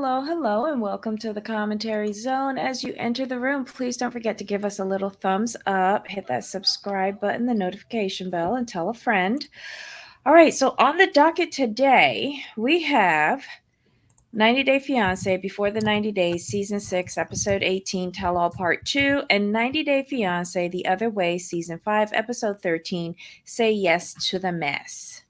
hello, and welcome to the commentary zone. As you enter the room, please don't forget to give us a little thumbs up, hit that subscribe button, the notification bell, and tell a friend. All right, so on the docket today, we have 90 Day Fiancé Before the 90 Days, Season 6, Episode 18, Tell All Part 2, and 90 Day Fiancé The Other Way, Season 5, Episode 13, Say Yes to the Mess.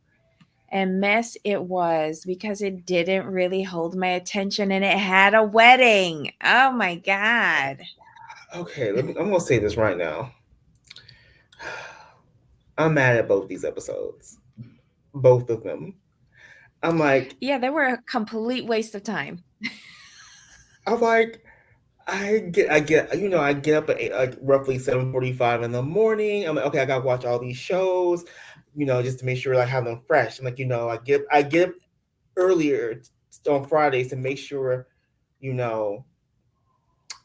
And mess it was because it didn't really hold my attention and it had a wedding. Oh my God. Okay, I'm gonna say this right now. I'm mad at both these episodes, both of them. I'm like, Yeah, they were a complete waste of time. I'm like, I get up at like roughly 7:45 in the morning. I'm like, okay, I gotta watch all these shows, just to make sure I have them fresh. I'm like, I get up earlier on Fridays to make sure, you know,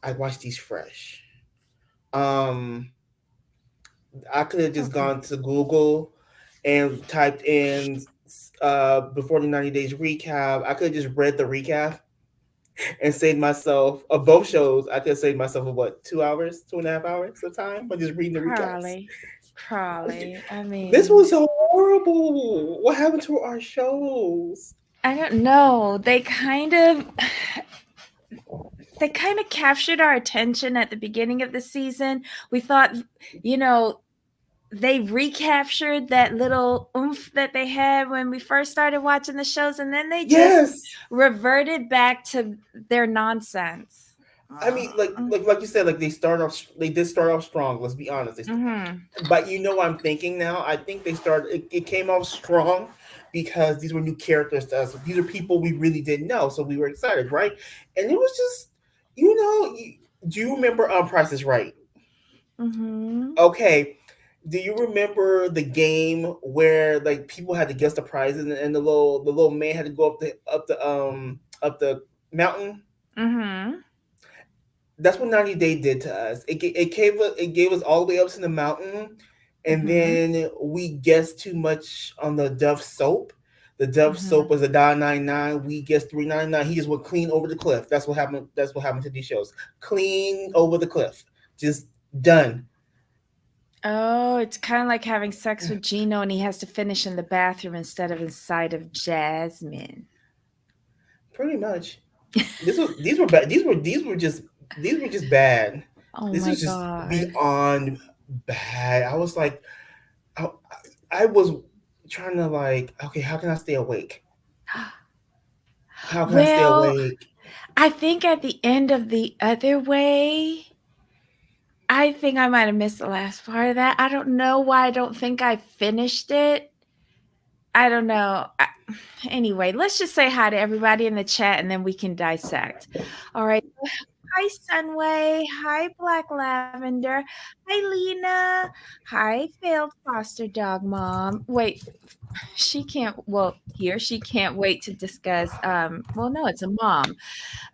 I watch these fresh. Um, I could have just Okay. gone to Google and typed in before the 90 days recap. I could have just read the recap and saved myself of both shows. I could have saved myself of what, 2 hours, 2.5 hours of time by just reading the recaps. Probably. Probably. I This mean, was horrible. What happened to our shows? I don't know. They kind of captured our attention at the beginning of the season. We thought, you know, they recaptured that little oomph that they had when we first started watching the shows, and then they just Yes. reverted back to their nonsense. I mean, like you said, like they did start off strong. Let's be honest. Mm-hmm. But you know what I'm thinking now? I think it came off strong because these were new characters to us. These are people we really didn't know, so we were excited, right? And it was just, do you remember Price is Right? Mm-hmm. Okay. Do you remember the game where like people had to guess the prizes and the little man had to go up the mountain? Mm-hmm. That's what 90 Day did to us. It gave us all the way up to the mountain, and Mm-hmm. then we guessed too much on the Dove soap. The Dove Mm-hmm. soap was $1.99. We guessed $3.99. He just went clean over the cliff. That's what happened. That's what happened to these shows. Clean over the cliff. Just done. Oh, it's kind of like having sex with Gino and he has to finish in the bathroom instead of inside of Jasmine. Pretty much. These were bad. These were just bad. Oh This my was just God. beyond bad. I was like, I, I was trying to like, okay, how can I stay awake? How can I stay Well, awake? I think at the end of The Other Way, I think I might have missed the last part of that. I don't know why I don't think I finished it. I don't know. Anyway, let's just say hi to everybody in the chat and then we can dissect. All right. Hi, Sunway. Hi, Black Lavender. Hi, Lena. Hi, failed foster dog mom. Wait, she can't. Well, here she can't wait to discuss. Well, no, it's a mom.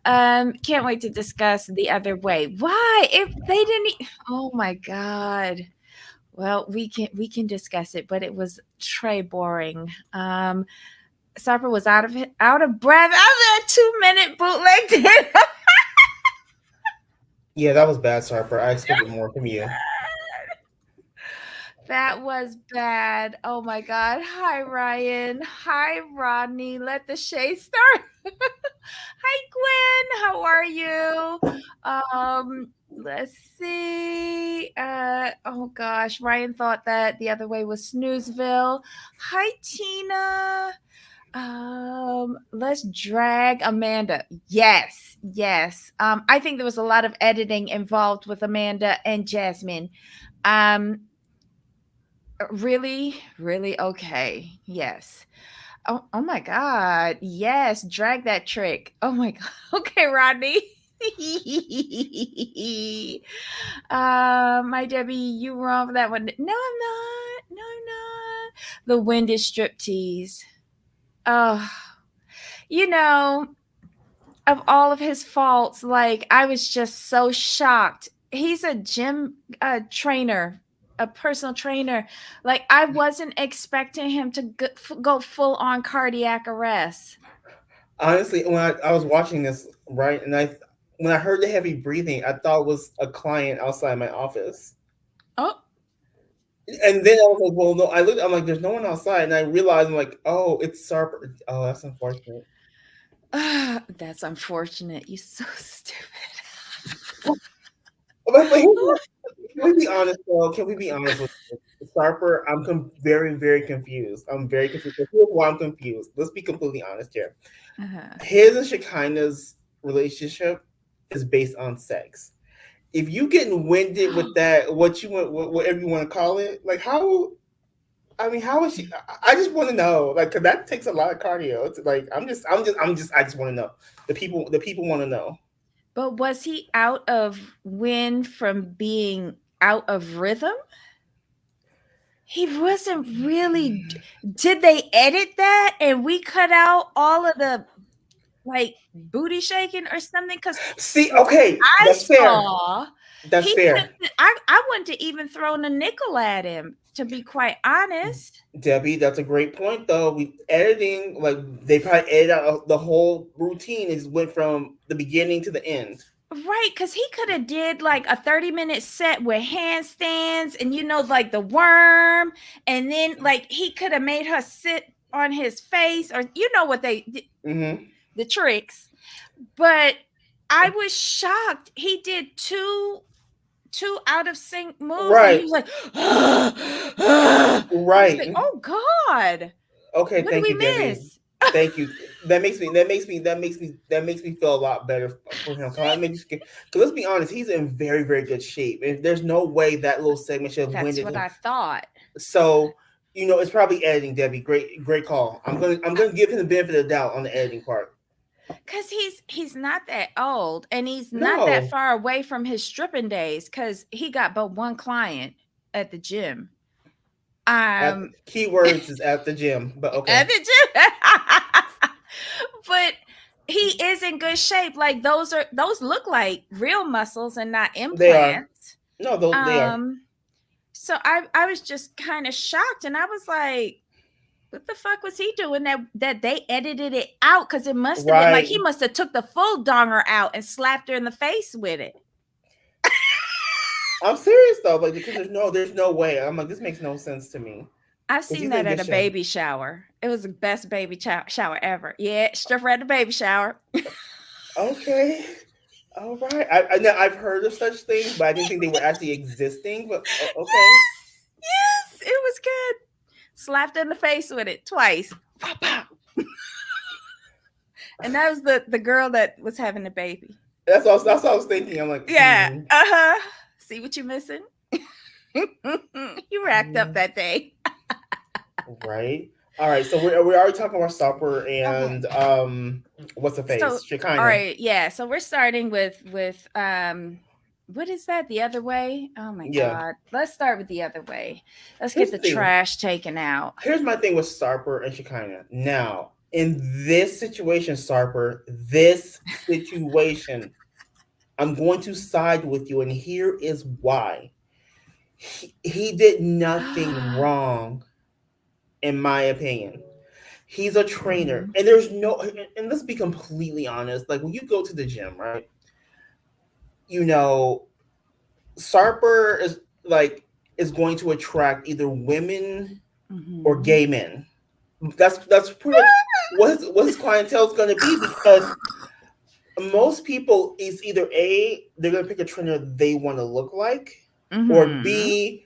Can't wait to discuss The Other Way. Why? If they didn't. Oh my God. Well, we can discuss it, but it was Trey boring. Sarper was out of breath. I was a 2 minute bootleg. Yeah, that was bad, Sarper. I expected more from you. That was bad. Oh my God. Hi, Ryan. Hi, Rodney. Let the shade start. Hi, Gwen. How are you? Let's see. Oh gosh, Ryan thought that The Other Way was Snoozeville. Hi, Tina. Let's drag Amanda. Yes, yes. I think there was a lot of editing involved with Amanda and Jasmine. Um, really, really okay. Yes. Oh my God. Yes, drag that trick. Oh my God. Okay, Rodney. My Debbie, you wrong for that one. No, I'm not. No, I'm not. The wind is striptease. Oh, you know, of all of his faults, like I was just so shocked. He's a gym trainer, a personal trainer. Like I wasn't expecting him to go full on cardiac arrest. Honestly, when I was watching this, right, and when I heard the heavy breathing, I thought it was a client outside my office. Oh, And then I was like, well, no, I'm like, there's no one outside. And I realized, I'm like, oh, it's Sarper. Oh, that's unfortunate. that's unfortunate. You're so stupid. But can we be honest, though? Can we be honest with you? Sarper? Very, very confused. I'm very confused. Here's why I'm confused. Let's be completely honest here. Uh-huh. His and Shekinah's relationship is based on sex. If you getting winded with that, whatever you want to call it, like how? I mean, how is she? I just want to know, like, because that takes a lot of cardio. It's like I just want to know. The people want to know. But was he out of wind from being out of rhythm? He wasn't really. Did they edit that and we cut out all of the like booty shaking or something? Because See, okay, I that's fair. saw That's he fair. couldn't. I wouldn't have even thrown a nickel at him, to be quite honest. Debbie, that's a great point, though. We editing, like they probably edited out the whole routine. It just went from the beginning to the end. Right, because he could have did like a 30-minute set with handstands and like the worm, and then like he could have made her sit on his face, or what Mm-hmm. the tricks. But I was shocked. He did two out of sync moves, and he Right, was like, I was like, right. oh God, Okay, what did thank we you, Debbie. miss? Thank you. That makes me feel a lot better for him. Because let's be honest, he's in very, very good shape, and there's no way that little segment should have That's winded what him. I thought. So, it's probably editing, Debbie. Great call. I'm gonna give him the benefit of the doubt on the editing part. Because he's not that old, and he's not that No, far away from his stripping days, because he got but one client at the gym. at Um keywords is at the gym, but at okay, the gym. But he is in good shape. Like those look like real muscles and not they are. implants. No, they are. Um so I was just kind of shocked, and I was like, what the fuck was he doing that they edited it out? Because it must have been like he Right. must have took the full donger out and slapped her in the face with it. I'm serious though, like because there's no way. I'm like, this makes no sense to me. I've Because seen he's in that at good a shape. baby shower. It was the best baby shower ever. Yeah, stripper at the baby shower. Okay. All right. I've heard of such things, but I didn't think they were actually existing. But okay. Yes, yes, it was good. Slapped in the face with it twice. Pow, pow. And that was the girl that was having the baby. That's what I was thinking. I'm like, Yeah. Uh-huh. See what you're missing? You racked up that day. right. All right. So we're already talking about Stopper Okay. and what's the So, face? all Shekinah. right, yeah. So we're starting with what is that? The other way? Oh my Yeah. God. Let's start with the other way. Let's Here's get the the thing. trash taken out. Here's my thing with Sarper and Shekinah. Now, in this situation, Sarper, this situation, I'm going to side with you, and here is why. He did nothing wrong, in my opinion. He's a trainer, Mhm. and there's no, and let's be completely honest. Like when you go to the gym, right? You know, Sarper is going to attract either women or Mhm. gay men. That's pretty much what his clientele is going to be because most people is either A, they're going to pick a trainer they want to look like, or Mhm. B,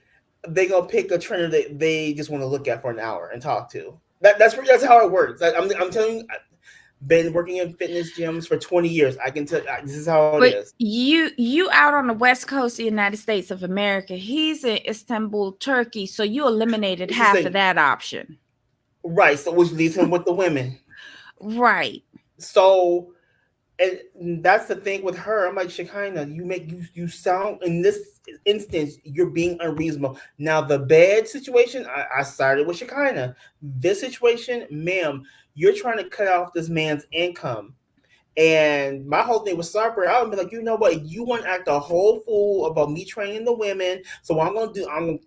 they're going to pick a trainer that they just want to look at for an hour and talk to. That's how it works. I'm telling you, I've been working in fitness gyms for 20 years. I can tell this is how it But is. you out on the west coast of the United States of America. He's in Istanbul, Turkey. So you eliminated It's the half of same, that option. right? So which leaves him with the women. Right. So and that's the thing with her. I'm like, Shekinah, you sound in this instance you're being unreasonable. Now the bad situation, I sided with Shekinah. This situation, ma'am, you're trying to cut off this man's income. And my whole thing with Sarper, I would be like, you know what? You want to act a whole fool about me training the women. So what I'm gonna do, I'm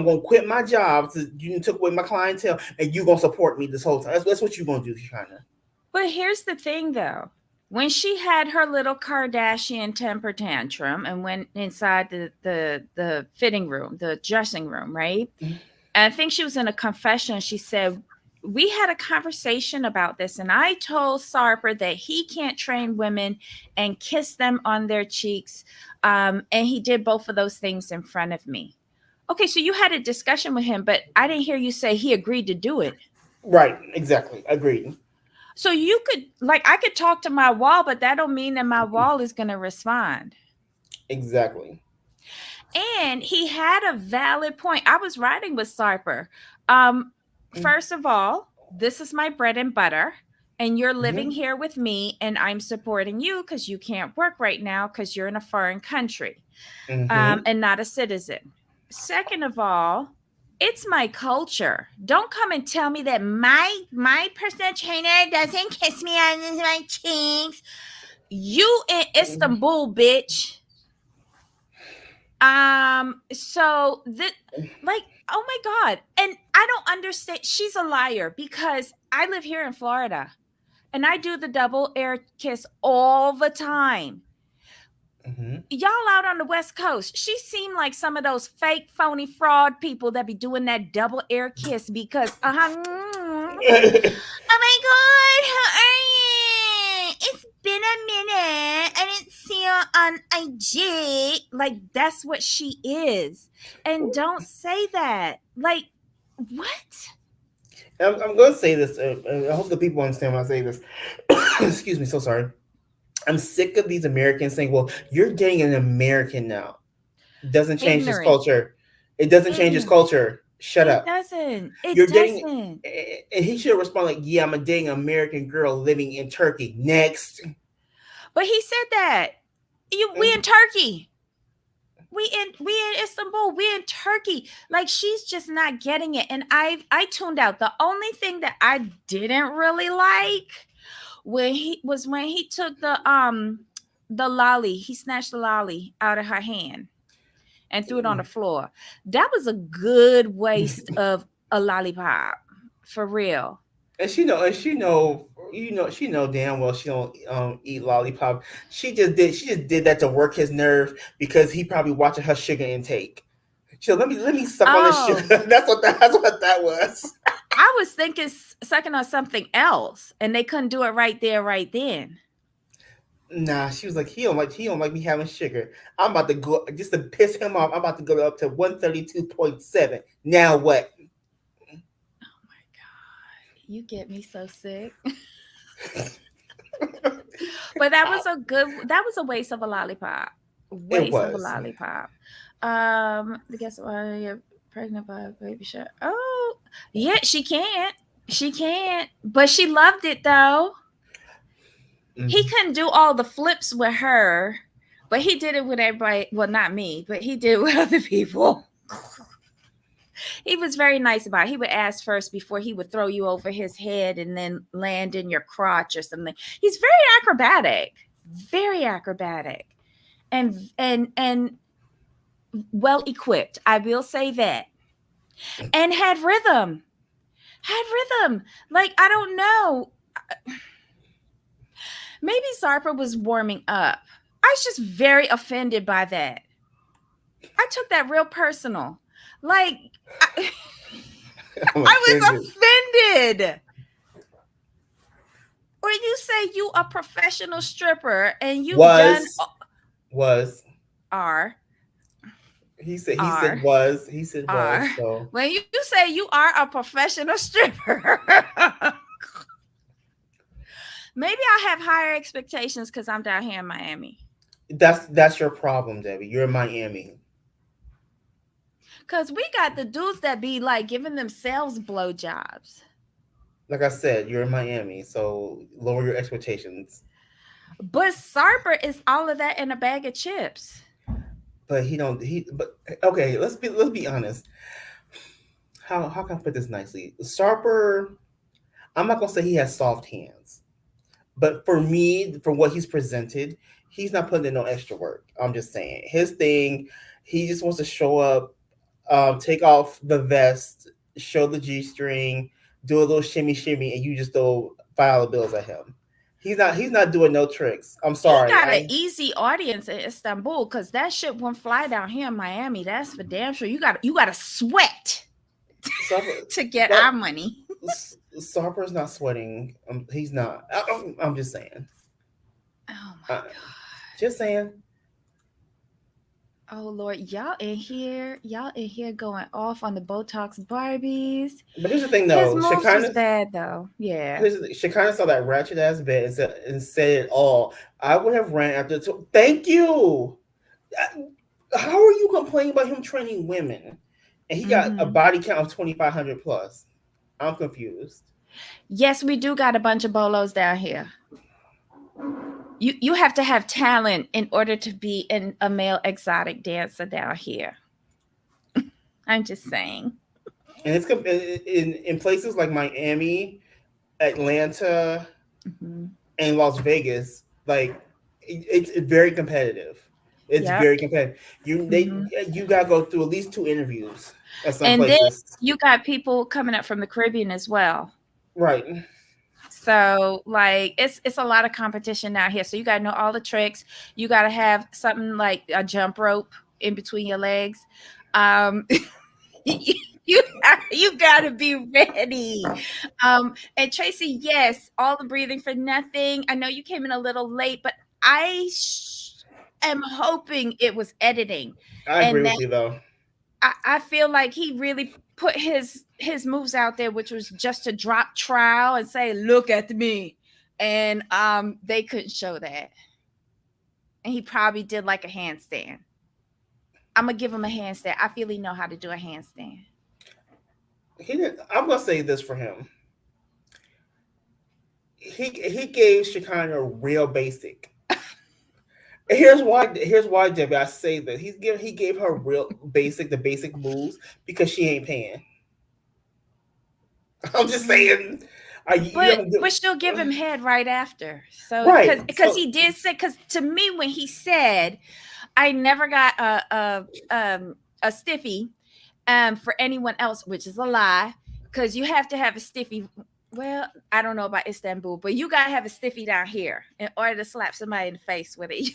gonna quit my job. You took away my clientele, and you gonna support me this whole time. That's what you're gonna do, Shekinah. But here's the thing though. When she had her little Kardashian temper tantrum and went inside the fitting room, the dressing room, right? And I think she was in a confession. She said, we had a conversation about this, and I told Sarper that he can't train women and kiss them on their cheeks. And he did both of those things in front of me. Okay, so you had a discussion with him, but I didn't hear you say he agreed to do it. Right, exactly. Agreed. So you could, like, I could talk to my wall, but that don't mean that my wall is going to respond. Exactly. And he had a valid point. I was riding with Sarper. First of all, this is my bread and butter, and you're living Mm-hmm. here with me, and I'm supporting you because you can't work right now because you're in a foreign country, Mm-hmm. and not a citizen. Second of all, it's my culture. Don't come and tell me that my personal trainer doesn't kiss me on my cheeks. You in Istanbul, bitch. So that, like, oh my God. And I don't understand. She's a liar because I live here in Florida and I do the double air kiss all the time. Mm-hmm. Y'all out on the West Coast, she seemed like some of those fake, phony fraud people that be doing that double air kiss because, oh my God, how are you? It's been a minute. I didn't see you on IG. Like, that's what she is. And don't say that. Like, what? I'm going to say this. I hope the people understand when I say this. Excuse me. So sorry. I'm sick of these Americans saying, "Well, you're dating an American now. Doesn't change his Ignorant. culture. It doesn't change his Ignorant. culture. Shut It up. doesn't. It You're dating." doesn't. And he should respond like, "Yeah, I'm dating an American girl living in Turkey." Next. But he said that. We in Turkey. We in Istanbul. We in Turkey. Like, she's just not getting it. And I tuned out. The only thing that I didn't really like when he took the lolly. He snatched the lolly out of her hand and threw it on the floor. That was a good waste of a lollipop. For real. She know damn well she don't eat lollipop. She just did that to work his nerve because he probably watching her sugar intake. So let me suck on this sugar. Oh, That's what that was. I was thinking sucking on something else, and they couldn't do it right there, right then. Nah, she was like he don't like me having sugar. I'm about to go just to piss him off. I'm about to go up to 132.7. Now what? Oh my God, you get me so sick. But that was a waste of a lollipop. It Waste of a was. lollipop. Guess why you're pregnant by a baby shark? Oh, yeah, she can't. She can't. But she loved it though. He Mm. couldn't do all the flips with her, but he did it with everybody. Well, not me, but he did it with other people. He was very nice about it. He would ask first before he would throw you over his head and then land in your crotch or something. He's very acrobatic, and well equipped. I will say that, and had rhythm. Had rhythm. Like, I don't know. Maybe Sarper was warming up. I was just very offended by that. I took that real personal. Like, I, I'm I was offended. offended. Or you say you a professional stripper and you've done Was was R he said R was he said was R. so When you say you are a professional stripper, maybe I have higher expectations because I'm down here in Miami. that's your problem, Debbie. You're in Miami. Cause we got the dudes that be like giving themselves blowjobs. Like I said, you're in Miami, so lower your expectations. But Sarper is all of that in a bag of chips. But he don't he but okay, let's be honest. How can I put this nicely? Sarper, I'm not gonna say he has soft hands, but for me, from what he's presented, he's not putting in no extra work. I'm just saying his thing. He just wants to show up, take off the vest, show the G string, do a little shimmy shimmy, and you just throw $5 bills at him. He's not doing no tricks. I'm He sorry. got an easy audience in Istanbul because that shit won't fly down here in Miami. That's for damn sure. You gotta sweat Sarper, to get our but money. Sarper's not sweating. He's not. I'm just saying. Oh my Uh, god. just saying. Oh Lord, y'all in here going off on the Botox Barbies. But here's the thing, His though. moves was bad though. Yeah. She kind of saw that ratchet ass bit and said it all. I would have ran after. Thank you. How are you complaining about him training women, and he got a body count of 2,500 plus? I'm confused. Yes, we do got a bunch of bolos down here. You have to have talent in order to be a male exotic dancer down here. I'm just saying. And it's in places like Miami, Atlanta, and Las Vegas. Like it's very competitive. It's Yep. very competitive. You gotta go through at least 2 interviews at some And then places. you got people coming up from the Caribbean as well. Right. So like it's a lot of competition out here. So you gotta know all the tricks. You gotta have something like a jump rope in between your legs. you you gotta be ready. And Tracy, yes, all the breathing for nothing. I know you came in a little late, but I am hoping it was editing. I agree And with you, though. I feel like he really put his moves out there, which was just to drop trowel and say, "Look at me," and they couldn't show that. And he probably did like a handstand. I'm gonna give him a handstand. I feel he know how to do a handstand. I'm gonna say this for him. He gave Shekinah a real basic. Here's why, Debbie. I say that he gave her real basic, the basic moves because she ain't paying. I'm just saying. But she'll give him head right after. So right, because he did say, because to me when he said, I never got a stiffy for anyone else, which is a lie, because you have to have a stiffy. Well, I don't know about Istanbul, but you gotta have a stiffy down here in order to slap somebody in the face with it.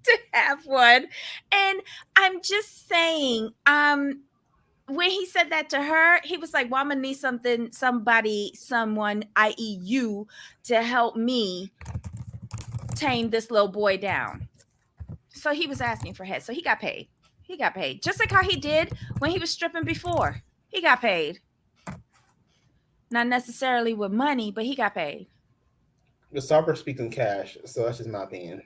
To have one. And I'm just saying, when he said that to her, he was like, well, I'm gonna need someone, i.e. you, to help me tame this little boy down. So he was asking for head. So he got paid. He got paid. Just like how he did when he was stripping before. He got paid. Not necessarily with money, but he got paid. The Sarper speaking cash, so that's just my opinion.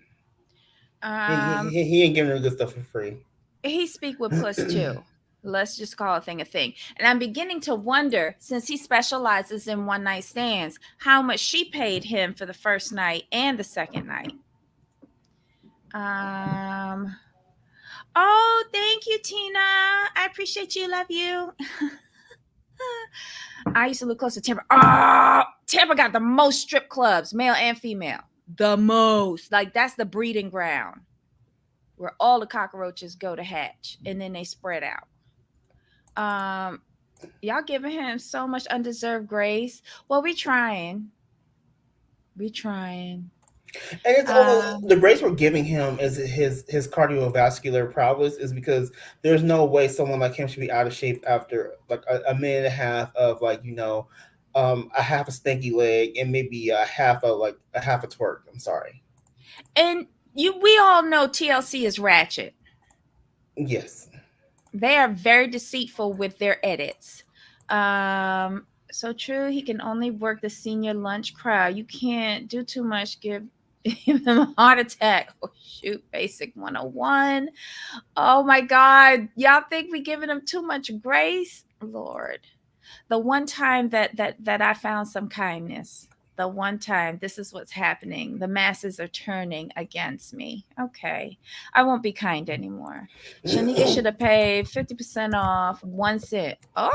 Um, he ain't giving her good stuff for free. He speak with plus too. Let's just call a thing a thing. And I'm beginning to wonder, since he specializes in one night stands, how much she paid him for the first night and the second night. Oh, thank you, Tina. I appreciate you. Love you. I used to live close to Tampa. Tampa got the most strip clubs, male and female. The most. Like, that's the breeding ground where all the cockroaches go to hatch and then they spread out. Y'all giving him so much undeserved grace. Well, we trying. And it's all the grace we're giving him is his cardiovascular prowess is because there's no way someone like him should be out of shape after like a minute and a half of a half a stinky leg and maybe a half a twerk. I'm sorry. And we all know TLC is ratchet. Yes. They are very deceitful with their edits. So true, he can only work the senior lunch crowd. You can't do too much, give him a heart attack. Oh shoot, basic 101. Oh my God. Y'all think we giving him too much grace? Lord. The one time that I found some kindness. The one time, this is what's happening. The masses are turning against me. Okay. I won't be kind anymore. Shanika should have paid 50% off 1 cent. Oh.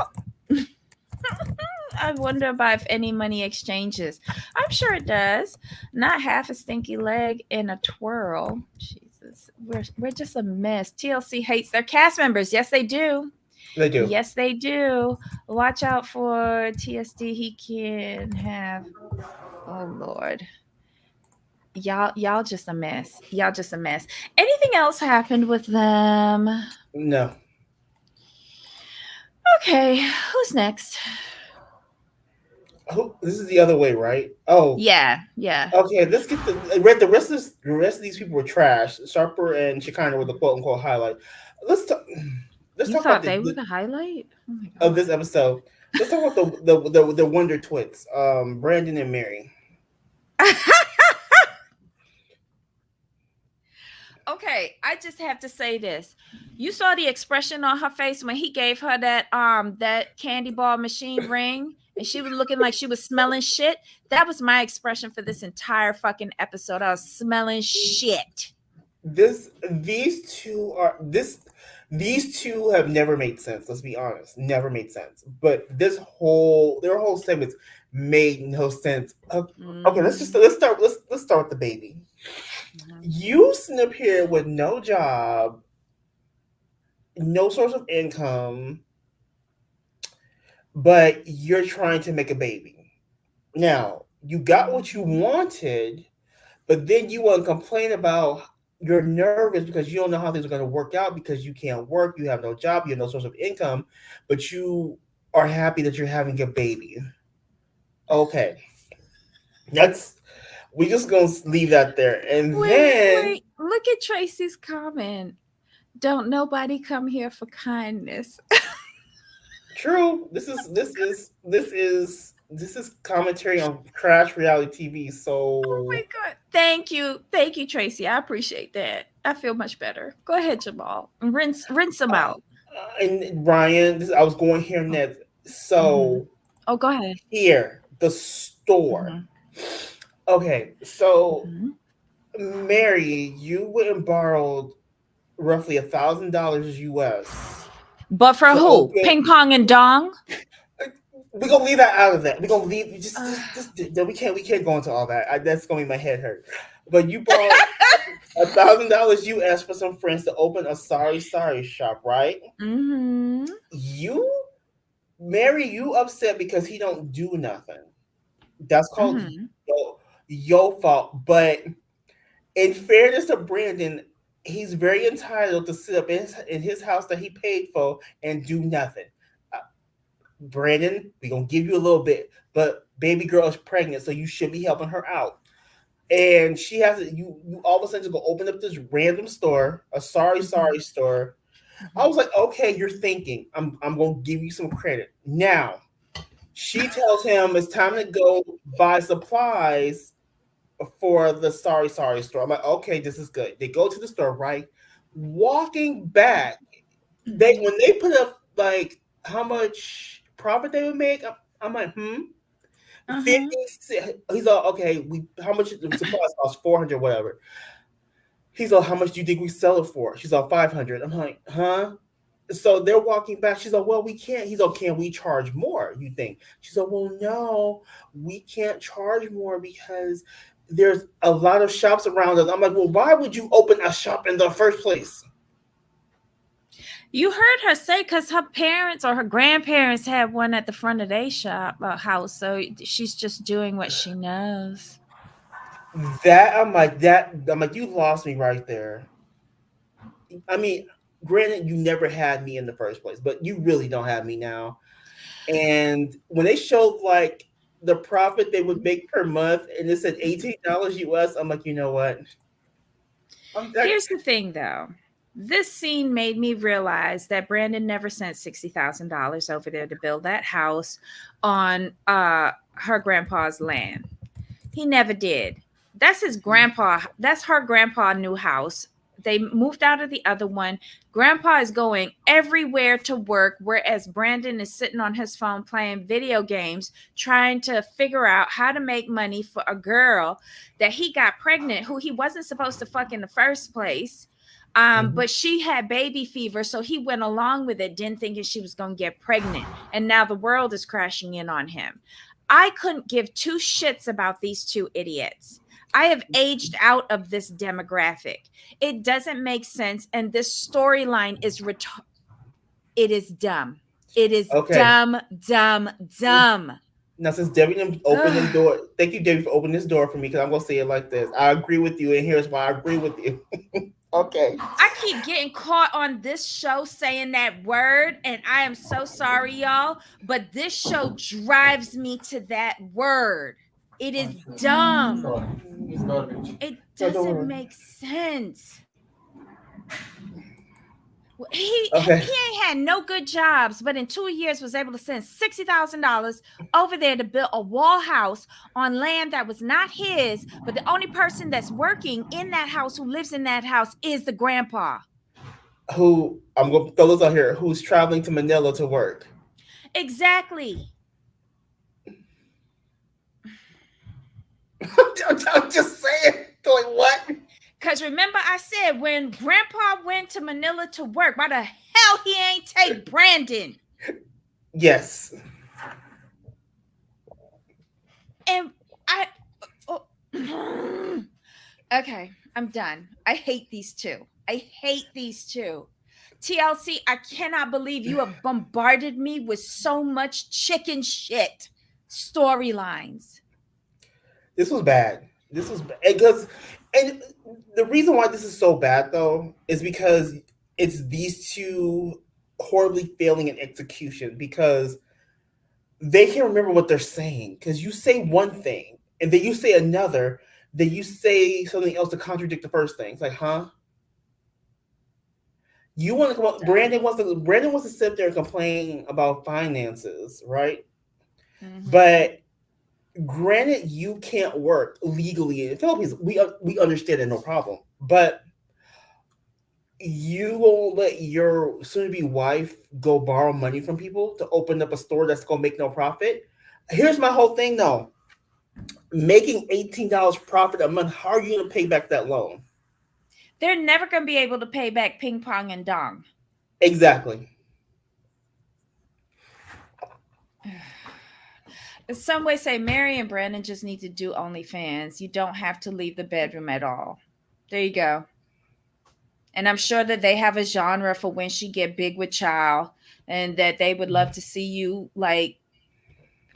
I wonder about if any money exchanges. I'm sure it does. Not half a stinky leg in a twirl. Jesus. We're just a mess. TLC hates their cast members. Yes, they do. They do. Yes, they do. Watch out for TSD. He can have. Oh Lord, y'all just a mess. Y'all just a mess. Anything else happened with them? No. Okay, who's next? Who, this is the other way, right? Oh, Yeah, yeah. okay. Let's get the rest of these people were trash. Sarper and Shekinah were the quote unquote highlight. Let's talk. Let's You talk about thought they were the highlight? Oh my of god. this episode. Let's talk about the Wonder Twins, Brandon and Mary. Okay, I just have to say this. You saw the expression on her face when he gave her that candy bar machine ring and she was looking like she was smelling shit. That was my expression for this entire fucking episode. I was smelling shit. These two have never made sense. Let's be honest, never made sense. But their whole segments made no sense. Okay, let's start with the baby. Mhm. You sitting up here with no job, no source of income, but you're trying to make a baby. Now, you got what you wanted, but then you want to complain about you're nervous because you don't know how things are going to work out because you can't work, you have no job, you have no source of income, but you are happy that you're having a baby. Okay, that's we just gonna leave that there, and then Wait. Look at Tracy's comment. Don't nobody come here for kindness. true. This is commentary on crash reality TV. Oh my So god. Thank you. Thank you, Tracy. I appreciate that. I feel much better. Go ahead, Jamal. Rinse them out. and Ryan, I was going here Oh, next. mm-hmm. So Oh, go ahead. here, the store. Mm-hmm. Okay, so Mm-hmm. Mary, you went and borrowed roughly $1,000 US But for to who? open. Ping pong and dong? We're gonna leave that out of that. We're gonna leave Uh, we can't go into all that. That's gonna make my head hurt. But you borrowed $1,000 US for some friends to open a sorry shop, right? mm-hmm. You Mary, you upset because he don't do nothing. That's called Mm-hmm. your fault. But in fairness to Brandon, he's very entitled to sit up in his house that he paid for and do nothing. Uh, Brandon, we're gonna give you a little bit, but baby girl is pregnant, so you should be helping her out. And she has you all of a sudden just go open up this random store, a Mm-hmm. sorry store. I was like, okay, you're thinking. I'm gonna give you some credit. Now she tells him it's time to go buy supplies for the sorry store. I'm like, okay, this is good. They go to the store, right? Walking back, they Mm-hmm. when they put up like how much profit they would make, I'm like, 50. Uh-huh. He's all okay. We how much the supplies cost 400, whatever. He's all, how much do you think we sell it for? She's all 500. I'm like, huh? So they're walking back. She's like, well, we can't. He's like, can we charge more? You think? She's like, well, no, we can't charge more because there's a lot of shops around us. I'm like, well, why would you open a shop in the first place? You heard her say because her parents or her grandparents had one at the front of their shop house, so she's just doing what she knows. That I'm like, you lost me right there. I mean, granted, you never had me in the first place, but you really don't have me now. And when they showed like the profit they would make per month, and it said $18 US, I'm like, you know what? I'm that. Here's the thing, though. This scene made me realize that Brandon never sent $60,000 over there to build that house on her grandpa's land. He never did. That's his grandpa. That's her grandpa new house. They moved out of the other one. Grandpa is going everywhere to work, whereas Brandon is sitting on his phone playing video games, trying to figure out how to make money for a girl that he got pregnant, who he wasn't supposed to fuck in the first place. Mhm. But she had baby fever, so he went along with it, didn't thinking she was going to get pregnant. And now the world is crashing in on him. I couldn't give two shits about these two idiots. I have aged out of this demographic. It doesn't make sense. And this storyline is It is dumb. It is Okay. dumb, dumb, dumb. Now, since Debbie opened this Ugh. door, thank you, Debbie, for opening this door for me because I'm gonna say it like this. I agree with you, and here's why I agree with you. Okay. I keep getting caught on this show saying that word, and I am so sorry, y'all, but this show drives me to that word. It is dumb. It's garbage. It No, don't doesn't worry. make sense. Okay. He ain't had no good jobs, but in 2 years was able to send $60,000 over there to build a wall house on land that was not his. But the only person that's working in that house, who lives in that house, is the grandpa. Who I'm gonna throw this out here? Who's traveling to Manila to work? Exactly. I'm just saying. Like what? Because remember, I said when grandpa went to Manila to work, why the hell he ain't take Brandon? Yes. And I. Oh, okay, I'm done. I hate these two. I hate these two. TLC, I cannot believe you have bombarded me with so much chicken shit storylines. This was bad. This was bad. And the reason why this is so bad though is because it's these two horribly failing in execution because they can't remember what they're saying. Because you say one thing and then you say another, then you say something else to contradict the first thing. It's like, huh? You want to come up? Brandon wants to sit there and complain about finances, right? Mm-hmm. But granted, you can't work legally in the Philippines. We understand it, no problem. But you won't let your soon-to-be wife go borrow money from people to open up a store that's gonna make no profit. Here's my whole thing, though. Making $18 profit a month, how are you gonna pay back that loan? They're never going to be able to pay back ping pong and dong. Exactly. Some way say Mary and Brandon just need to do OnlyFans. You don't have to leave the bedroom at all. There you go. And I'm sure that they have a genre for when she get big with child, and that they would love to see you like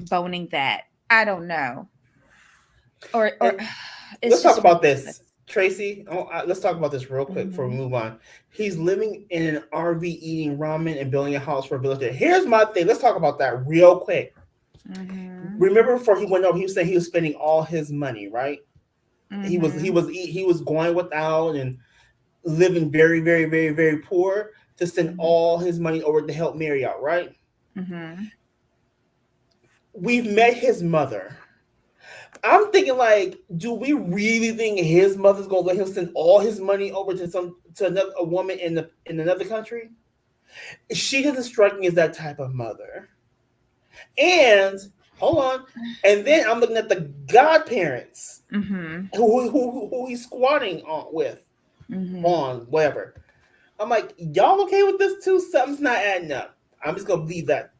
boning that. I don't know. Or let's talk about this, Tracy. Let's talk about this real quick before we move on. He's living in an RV, eating ramen, and building a house for a villager. Here's my thing. Let's talk about that real quick. Mm-hmm. Remember, before he went over, he was saying he was spending all his money, right? Mm-hmm. He was going without and living very, very, very, very poor to send all his money over to help Mary out, right? Mm-hmm. We've met his mother. I'm thinking, like, do we really think his mother's gonna let him send all his money over to a woman in another country? She doesn't strike me as that type of mother. And hold on, and then I'm looking at the godparents who he's squatting on with, on whatever. I'm like, y'all okay with this too? Something's not adding up. I'm just gonna leave that.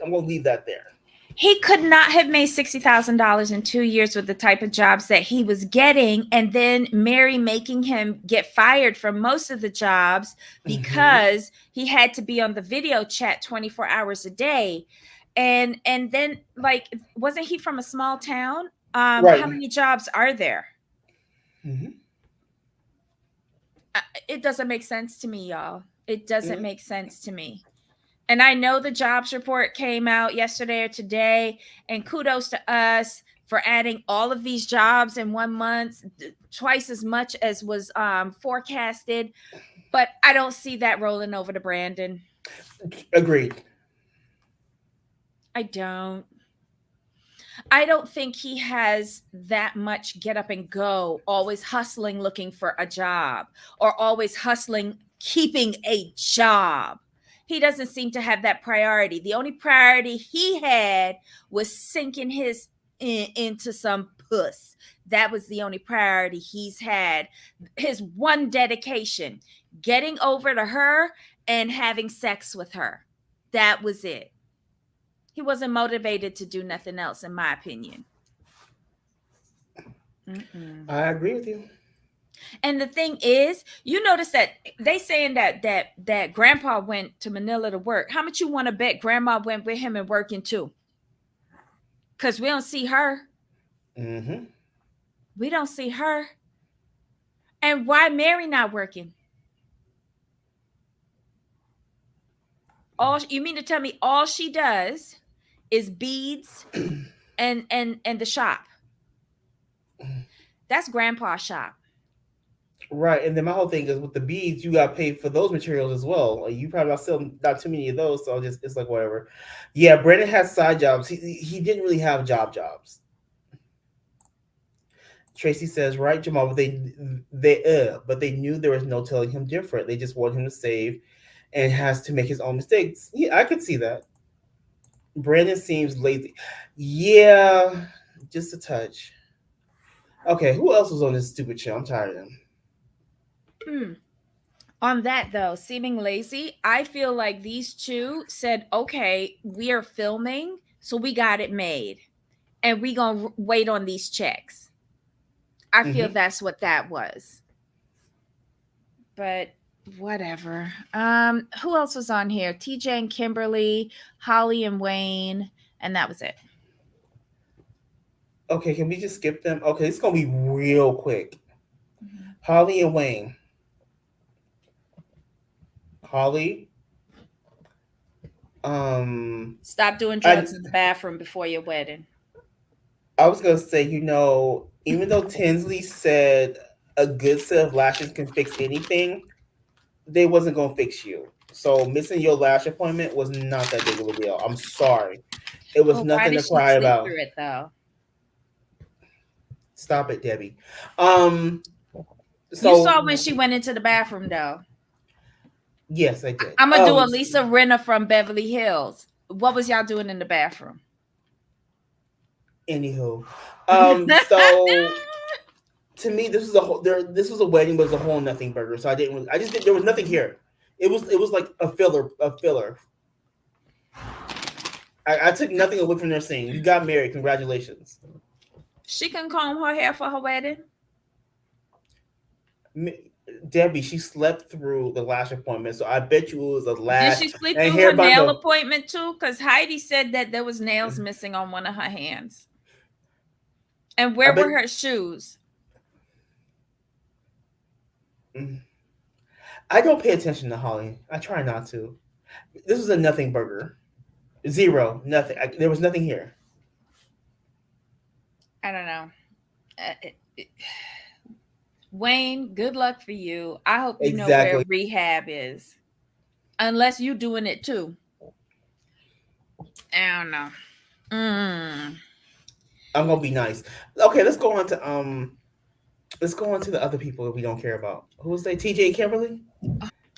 I'm gonna leave that there. He could not have made $60,000 in 2 years with the type of jobs that he was getting, and then Mary making him get fired from most of the jobs because he had to be on the video chat 24 hours a day. And then, like, wasn't he from a small town? Right. How many jobs are there? It doesn't make sense to me, y'all. It doesn't make sense to me. And I know the jobs report came out yesterday or today, and kudos to us for adding all of these jobs in 1 month, twice as much as was forecasted. But I don't see that rolling over to Brandon. Agreed. I don't think he has that much get up and go, always hustling, looking for a job, or always hustling, keeping a job. He doesn't seem to have that priority. The only priority he had was sinking his into some puss. That was the only priority he's had. His one dedication, getting over to her and having sex with her. That was it. He wasn't motivated to do nothing else, in my opinion. I agree with you. And the thing is, you notice that they saying that grandpa went to Manila to work. How much you want to bet grandma went with him and working too? Because we don't see her. Mm-hmm. We don't see her. And why Mary not working? All you mean to tell me all she does is beads and the shop. That's grandpa's shop. Right, and then my whole thing is with the beads, you got paid for those materials as well. Like, you probably not still not too many of those, so just it's like whatever. Yeah, Brandon has side jobs. He didn't really have jobs. Tracy says, right, Jamal, but they knew there was no telling him different. They just wanted him to save and has to make his own mistakes. Yeah, I could see that. Brandon seems lazy. Yeah, just a touch. Okay, who else was on this stupid show? I'm tired of them. Hmm. On that though, seeming lazy, I feel like these two said, "Okay, we are filming, so we got it made, and we gonna wait on these checks." I feel Mm-hmm. that's what that was. But whatever. Who else was on here? TJ and Kimberly, Holly and Wayne, and that was it. Okay, can we just skip them? Okay, it's gonna be real quick. Mhm. Holly and Wayne. Holly. Um, Stop doing I drugs in the bathroom before your wedding. I was gonna say, even though Tinsley said a good set of lashes can fix anything, they wasn't gonna fix you. So missing your lash appointment was not that big of a deal. I'm sorry. It was Oh, why nothing did to she cry sleep about. through it though? Stop it, Debbie. Um, You saw so when she went into the bathroom though. yes, I did. I'm gonna do a Lisa Rinna from Beverly Hills. What was y'all doing in the bathroom? Anywho, so to me, this was a whole there. This was a wedding, but it was a whole nothing burger. So I didn't. I just did. There was nothing here. It was like a filler. A filler. I took nothing away from their scene. You got married. Congratulations. She can comb her hair for her wedding. Debbie, she slept through the lash appointment, so I bet you it was a Did lash she sleep and through hair her nail bundle. appointment too? Because Heidi said that there was nails missing on one of her hands. And I where were bet. her shoes? Mm, I don't pay attention to Holly. I try not to. This was a nothing burger. Zero. Nothing. There was nothing here. I don't know. Wayne, good luck for you. I hope you know where Exactly. rehab is. Unless you doing it too. I don't know. Mm. I'm gonna be nice. Okay, let's go on to the other people that we don't care about. Who was they? TJ and Kimberly?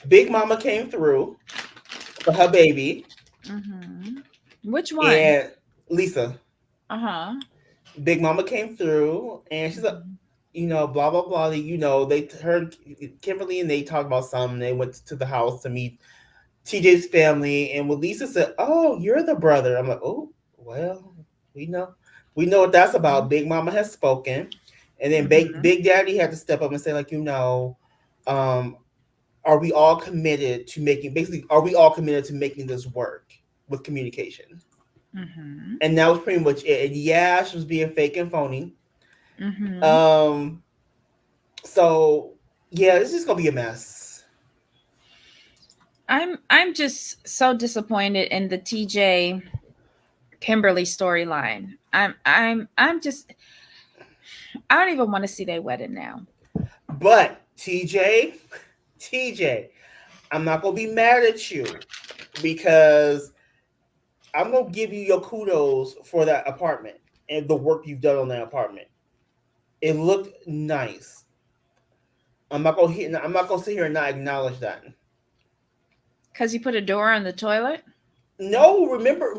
Big Mama came through for her baby. Mm-hmm. Which one? And Lisa. Uh-huh. Big Mama came through and she's like, blah blah blah. They heard Kimberly and they talked about something. They went to the house to meet TJ's family, and when Lisa said, "Oh, you're the brother," I'm like, "Oh, well, we know, we know what that's about." Big Mama has spoken, and then Mm-hmm. Big Daddy had to step up and say, like, um, are we all committed to making? Basically, are we all committed to making this work with communication? Mm-hmm. And that was pretty much it. And yeah, she was being fake and phony. Mm-hmm. Um, so yeah, this is gonna be a mess. I'm just so disappointed in the TJ Kimberly storyline. I'm just I don't even want to see their wedding now. But TJ, I'm not gonna be mad at you because I'm gonna give you your kudos for that apartment and the work you've done on that apartment. It looked nice. I'm not gonna sit here and not acknowledge that. Because you put a door on the toilet? No, remember.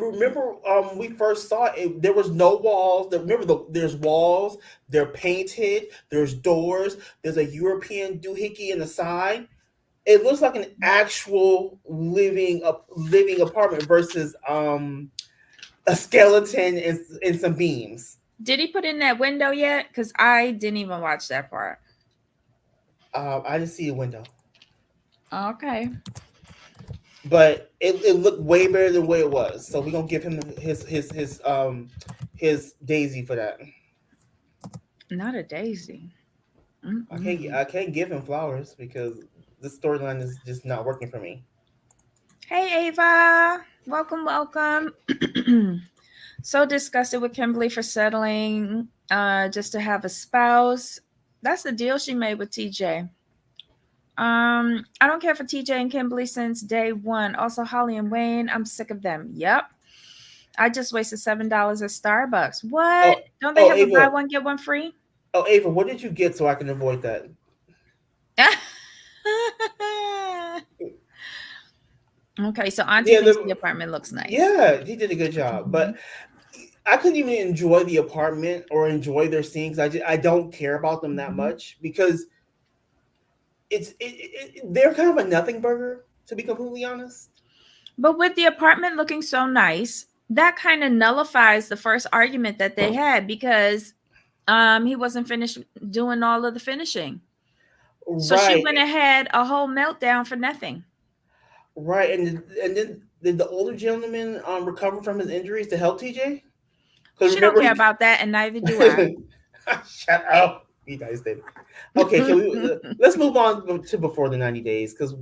We first saw it. There was no walls. There's walls. They're painted. There's doors. There's a European doohickey in the side. It looks like an actual living apartment versus a skeleton and some beams. Did he put in that window yet? Because I didn't even watch that part. I just see a window, Okay. but it looked way better than the way it was. So we're gonna give him his daisy for that. Not a daisy. Mm-mm. I can't give him flowers because this storyline is just not working for me. Hey, Ava. Welcome, welcome. So disgusted with Kimberly for settling just to have a spouse. That's the deal she made with TJ. I don't care for TJ and Kimberly since day one. Also, Holly and Wayne, I'm sick of them. Yep. I just wasted $7 at Starbucks. What? Oh, Don't they oh, have a buy Ava. one get one free? Oh, Ava, what did you get so I can avoid that? Okay, so Auntie Yeah, thinks the apartment looks nice. yeah, he did a good job, Mhm. but I couldn't even enjoy the apartment or enjoy their scenes. I don't care about them that Mhm. much because they're kind of a nothing burger, to be completely honest. But with the apartment looking so nice, that kind of nullifies the first argument that they had because he wasn't finished doing all of the finishing. So she Right, went ahead a whole meltdown for nothing. right, and then did the older gentleman recover from his injuries to help TJ? Because She don't remember care he about that, and neither do I. shut up. You guys did. Okay, can we let's move on to before the 90 days because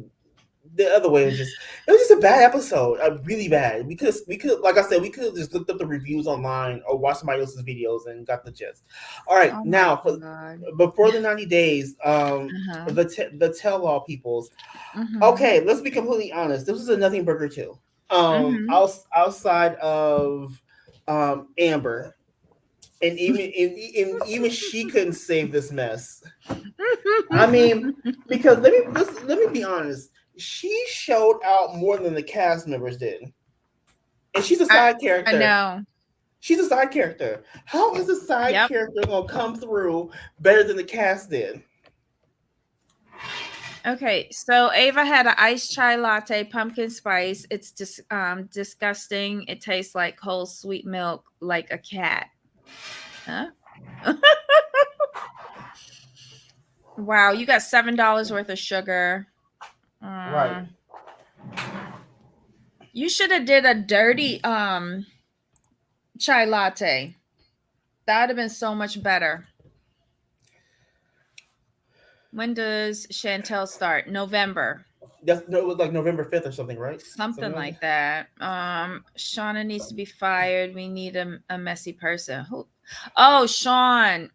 the other way was just it was just a bad episode, really bad. We could like I said we could have just looked up the reviews online or watched somebody else's videos and got the gist. All right, Oh my now for god. before the 90 days, Uh-huh. the tell all peoples. Mhm. Okay, let's be completely honest. This was a nothing burger too. Mhm. Outside of Amber, and even she couldn't save this mess. I mean, because let me be honest. She showed out more than the cast members did, and she's a I side I character. know. She's a side character. How is a side Yep. character gonna come through better than the cast did? Okay, so Ava had an iced chai latte, pumpkin spice. It's just disgusting. It tastes like whole sweet milk, like a cat. Huh? Wow, you got $7 worth of sugar. Right. Uh, you should have did a dirty chai latte. That would have been so much better. When does Chantel start? November. That's no, it was like November 5th or something, right? Something Something like like that. that. Shauna needs to be fired. We need a messy person. Who? Oh, Sean.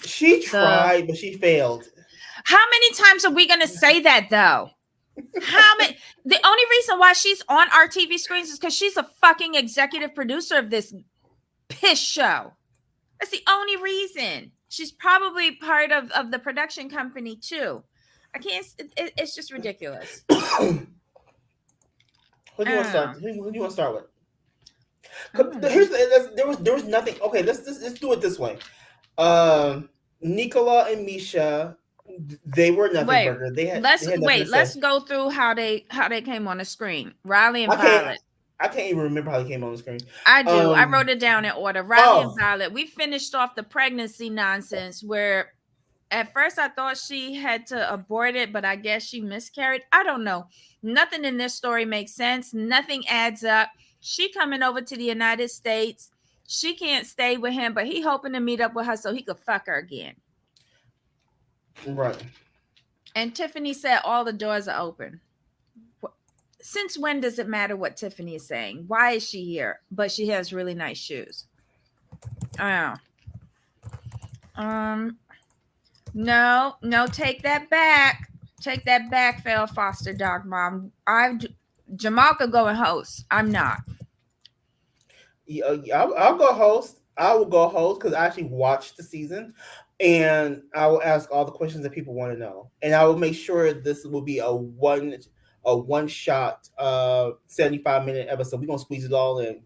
She The tried, but she failed. How many times are we gonna say that though? How many? The only reason why she's on our TV screens is because she's a fucking executive producer of this piss show. That's the only reason. She's probably part of the production company too. I can't. It's just ridiculous. Who do you want to start? Oh, Who do you want to start with? I don't know. There was nothing. Okay, let's do it this way. Um, Nicola and Misha, they were nothing Wait, burger. They let's had nothing to wait. say. Let's go through how they came on the screen. Riley and I can't Violet. I can't even remember how they came on the screen. I do. I Um, wrote it down in order. Riley and oh, Violet. We finished off the pregnancy nonsense where at first I thought she had to abort it, but I guess she miscarried. I don't know. Nothing in this story makes sense. Nothing adds up. She coming over to the United States. She can't stay with him, but he hoping to meet up with her so he could fuck her again. right. And Tiffany said all the doors are open. Since when does it matter what Tiffany is saying? Why is she here? But she has really nice shoes. Oh. Um, no, no, take that back. Take that back, fail foster dog mom. Jamal could go and host. I'm not. Yeah, I'll go host. I will go host because I actually watched the season, and I will ask all the questions that people want to know, and I will make sure this will be a one shot 75-minute episode. We're gonna squeeze it all in.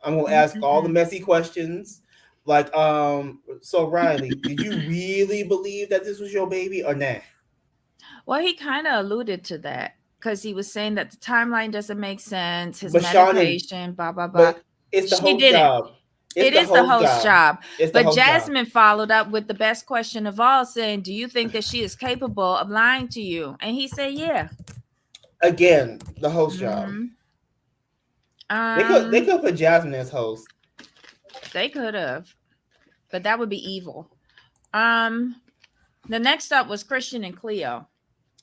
I'm gonna ask all the Mm-mm-mm. messy questions. Like, so Riley, did you really believe that this was your baby or not? Well, he kind of alluded to that because he was saying that the timeline doesn't make sense. His But Sean is, medication, blah blah blah. but it's the She host didn't. job. It's It the is the host host job. job. It's the But host job. Jasmine followed up with the best question of all, saying, "Do you think that she is capable of lying to you?" And he said, "Yeah." Again, the host job. Mm-hmm. They could put Jasmine as host. They could have, but that would be evil. Um, the next up was Christian and Cleo.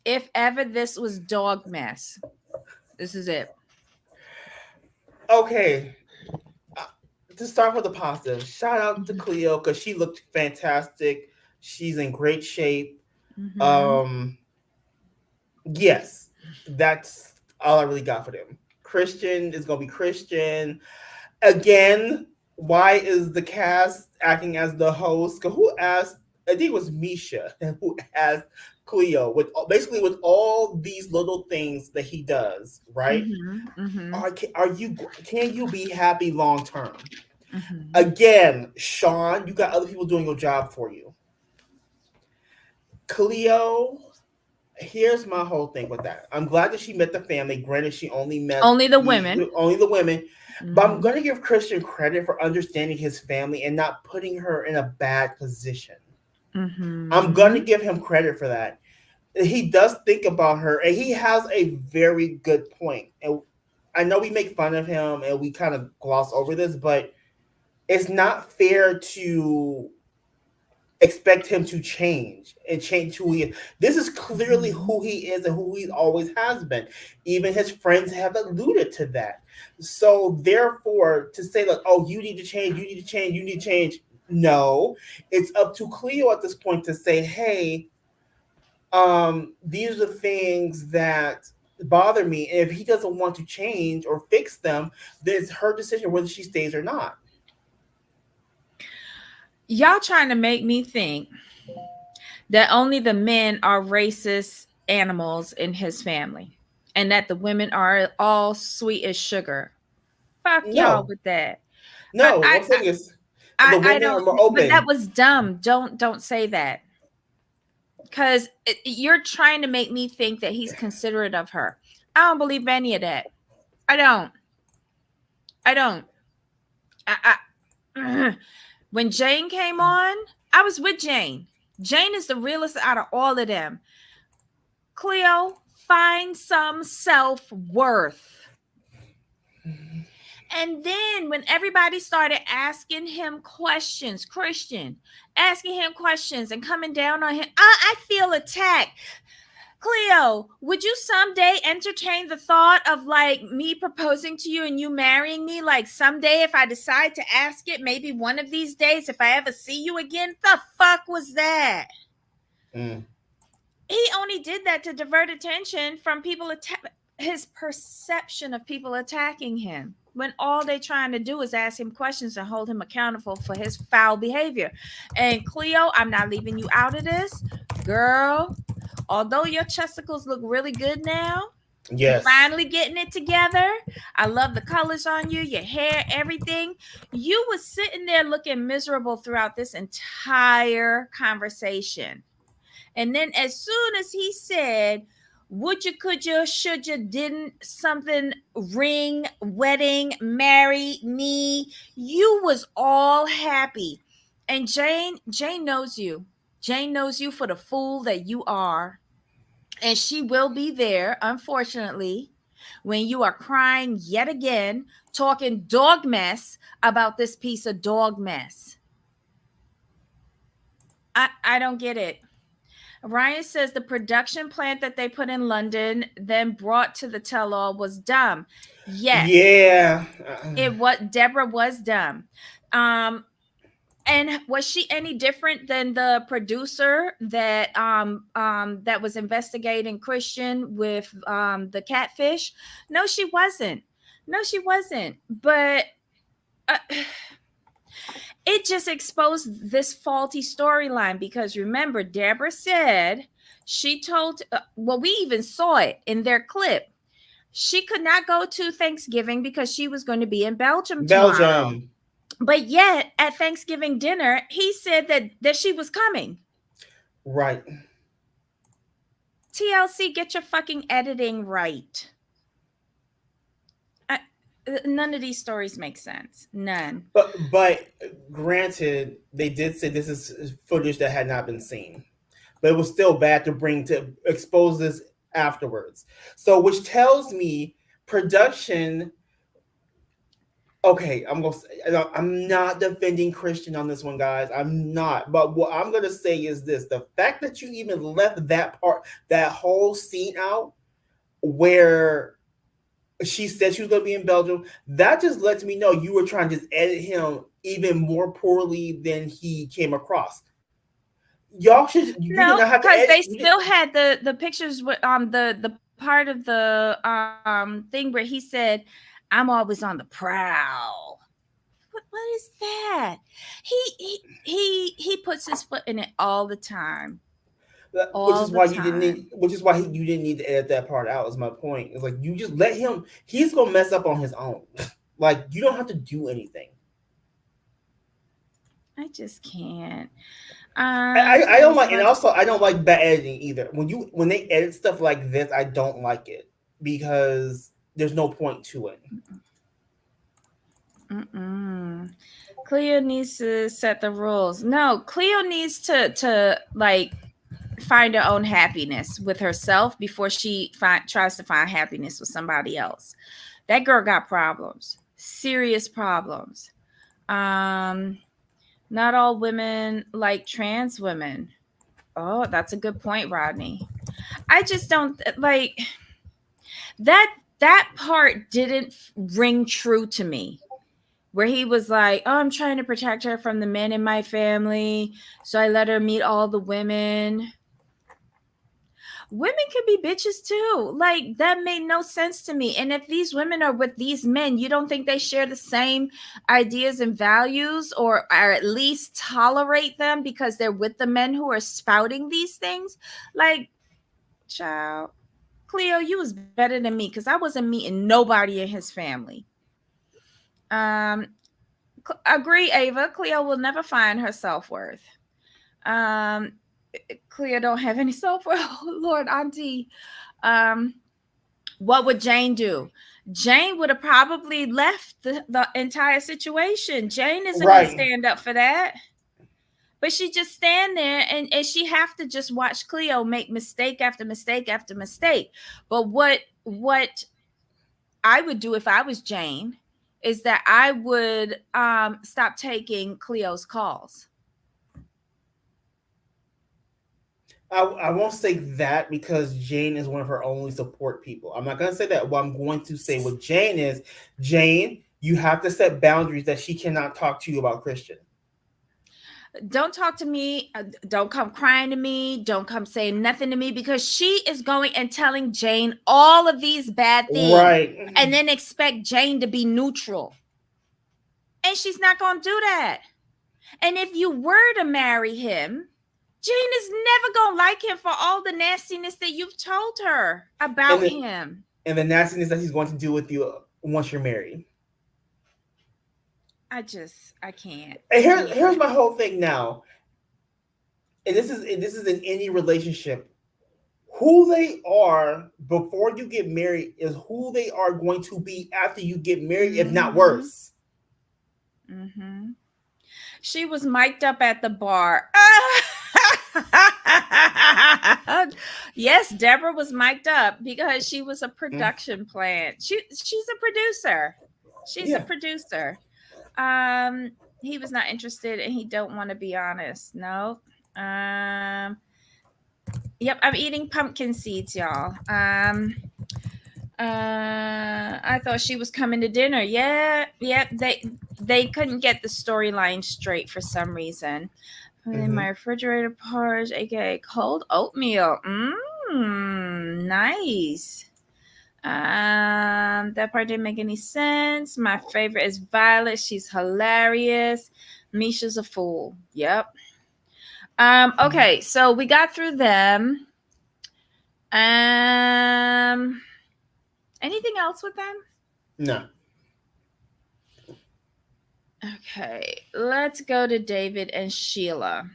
If ever this was dog mess, this is it. Okay, uh, to start with the positive, shout out to Mm-hmm. Cleo because she looked fantastic. She's in great shape. Mm-hmm. Um, yes, that's all I really got for them. Christian is gonna be Christian again. Why is the cast acting as the host? 'Cause who asked? I think it was Misha who asked Cleo with basically with all these little things that he does. Right? Mm-hmm. Mm-hmm. Are you? Can you be happy long term? Mm-hmm. Again, Sean, you got other people doing your job for you. Cleo, here's my whole thing with that. I'm glad that she met the family. Granted, she only met Only the women. only the women, but I'm Mm-hmm. gonna give Christian credit for understanding his family and not putting her in a bad position. I'm gonna Mm-hmm. give him credit for that. He does think about her, and he has a very good point. And I know we make fun of him and we kind of gloss over this, but it's not fair to expect him to change and change who he is. This is clearly Mm-hmm. who he is and who he always has been. Even his friends have alluded to that. So therefore, to say like, "Oh, you need to change, you need to change, you need to change," no, it's up to Cleo at this point to say, "Hey, these are the things that bother me. And if he doesn't want to change or fix them, then it's her decision whether she stays or not." Y'all trying to make me think that only the men are racist animals in his family and that the women are all sweet as sugar. Fuck y'all No, with that. I no. I What I'm saying is I, the I women are don't, more but that open. was dumb. Don't say that. Cuz you're trying to make me think that he's considerate of her. I don't believe any of that. I don't. I don't. I when Jane came on, I was with Jane. Jane is the realest out of all of them. Cleo, find some self worth. And then when everybody started asking him questions, Christian, asking him questions and coming down on him, I feel attacked. Cleo, would you someday entertain the thought of like me proposing to you and you marrying me? Like someday, if I decide to ask it, maybe one of these days, if I ever see you again, the fuck was that? Mm. He only did that to divert attention from his perception of people attacking him when all they're trying to do is ask him questions and hold him accountable for his foul behavior. And Cleo, I'm not leaving you out of this, girl. Although your chesticles look really good now, you're Yes. finally getting it together. I love the colors on you, your hair, everything. You was sitting there looking miserable throughout this entire conversation. And then as soon as he said, would you, could you, should you, didn't something, ring, wedding, marry me, you was all happy. And Jane knows you. Jane knows you for the fool that you are. And she will be there, unfortunately, when you are crying yet again, talking dog mess about this piece of dog mess. I don't get it. Ryan says the production plant that they put in London, then brought to the tell all, was dumb. Yes, Yeah. it was. Deborah was dumb. And was she any different than the producer that was investigating Christian with the catfish? No, she wasn't. No, she wasn't. But uh, it just exposed this faulty storyline because remember, Deborah said she told, well, we even saw it in their clip. She could not go to Thanksgiving because she was going to be in Belgium tomorrow. Belgium. But yet at Thanksgiving dinner, he said that she was coming. Right. TLC, get your fucking editing right. None of these stories make sense. None. But granted, they did say this is footage that had not been seen, but it was still bad to expose this afterwards. So, which tells me production. Okay, I'm not defending Christian on this one, guys. I'm not. But what I'm gonna say is this: the fact that you even left that whole scene out, where she said she was going to be in Belgium, that just lets me know you were trying to just edit him even more poorly than he came across. You did No, not have to because edit. they still had the pictures with the part of the thing where he said, "I'm always on the prowl." What is that? He puts his foot in it all the time. Which All is the why you didn't need. time. Which is why you didn't need to edit that part out. Is my point. It's like you just let him. He's gonna mess up on his own. Like you don't have to do anything. I just can't. I There don't was a like, and bunch of also I don't like bad editing either. When they edit stuff like this, I don't like it because there's no point to it. Mm-mm. Cleo needs to set the rules. No, Cleo needs to like find her own happiness with herself before she tries to find happiness with somebody else. That girl got problems, serious problems. Um, Not all women like trans women. Oh, that's a good point, Rodney. I just don't like that part didn't ring true to me. Where he was like, "Oh, I'm trying to protect her from the men in my family, so I let her meet all the women." Women could be bitches too. Like that made no sense to me. And if these women are with these men, you don't think they share the same ideas and values, or at least tolerate them because they're with the men who are spouting these things? Like, child, Cleo, you was better than me because I wasn't meeting nobody in his family. Um, Agree, Ava. Cleo will never find her self-worth. Um, Cleo don't have any self-worth. Oh, Lord, Auntie. Um, what would Jane do? Jane would have probably left the entire situation. Jane isn't going to Right. stand up for that. But she just stand there and she have to just watch Cleo make mistake after mistake after mistake. But what I would do if I was Jane is that I would stop taking Cleo's calls. I won't say that because Jane is one of her only support people. I'm not going to say that. What I'm going to say with Jane is, Jane, you have to set boundaries that she cannot talk to you about Christian. Don't talk to me. Don't come crying to me. Don't come saying nothing to me, because she is going and telling Jane all of these bad things Right. and then expect Jane to be neutral. And she's not going to do that. And if you were to marry him, Jane is never going to like him for all the nastiness that you've told her about him. And the nastiness that he's going to do with you once you're married. I can't. And here's my whole thing now. And this is in any relationship. Who they are before you get married is who they are going to be after you get married, if not worse. Mm-hmm. She was mic'd up at the bar. Yes, Deborah was mic'd up because she was a production plant. She's a producer. She's a producer. He was not interested and he don't want to be honest. No. Yep, I'm eating pumpkin seeds, y'all. I thought she was coming to dinner. Yeah, they couldn't get the storyline straight for some reason. Put in my refrigerator porridge, aka cold oatmeal. Nice. That part didn't make any sense. My favorite is Violet. She's hilarious. Misha's a fool. Yep. Okay, so we got through them. Anything else with them? No. Okay, let's go to David and Sheila.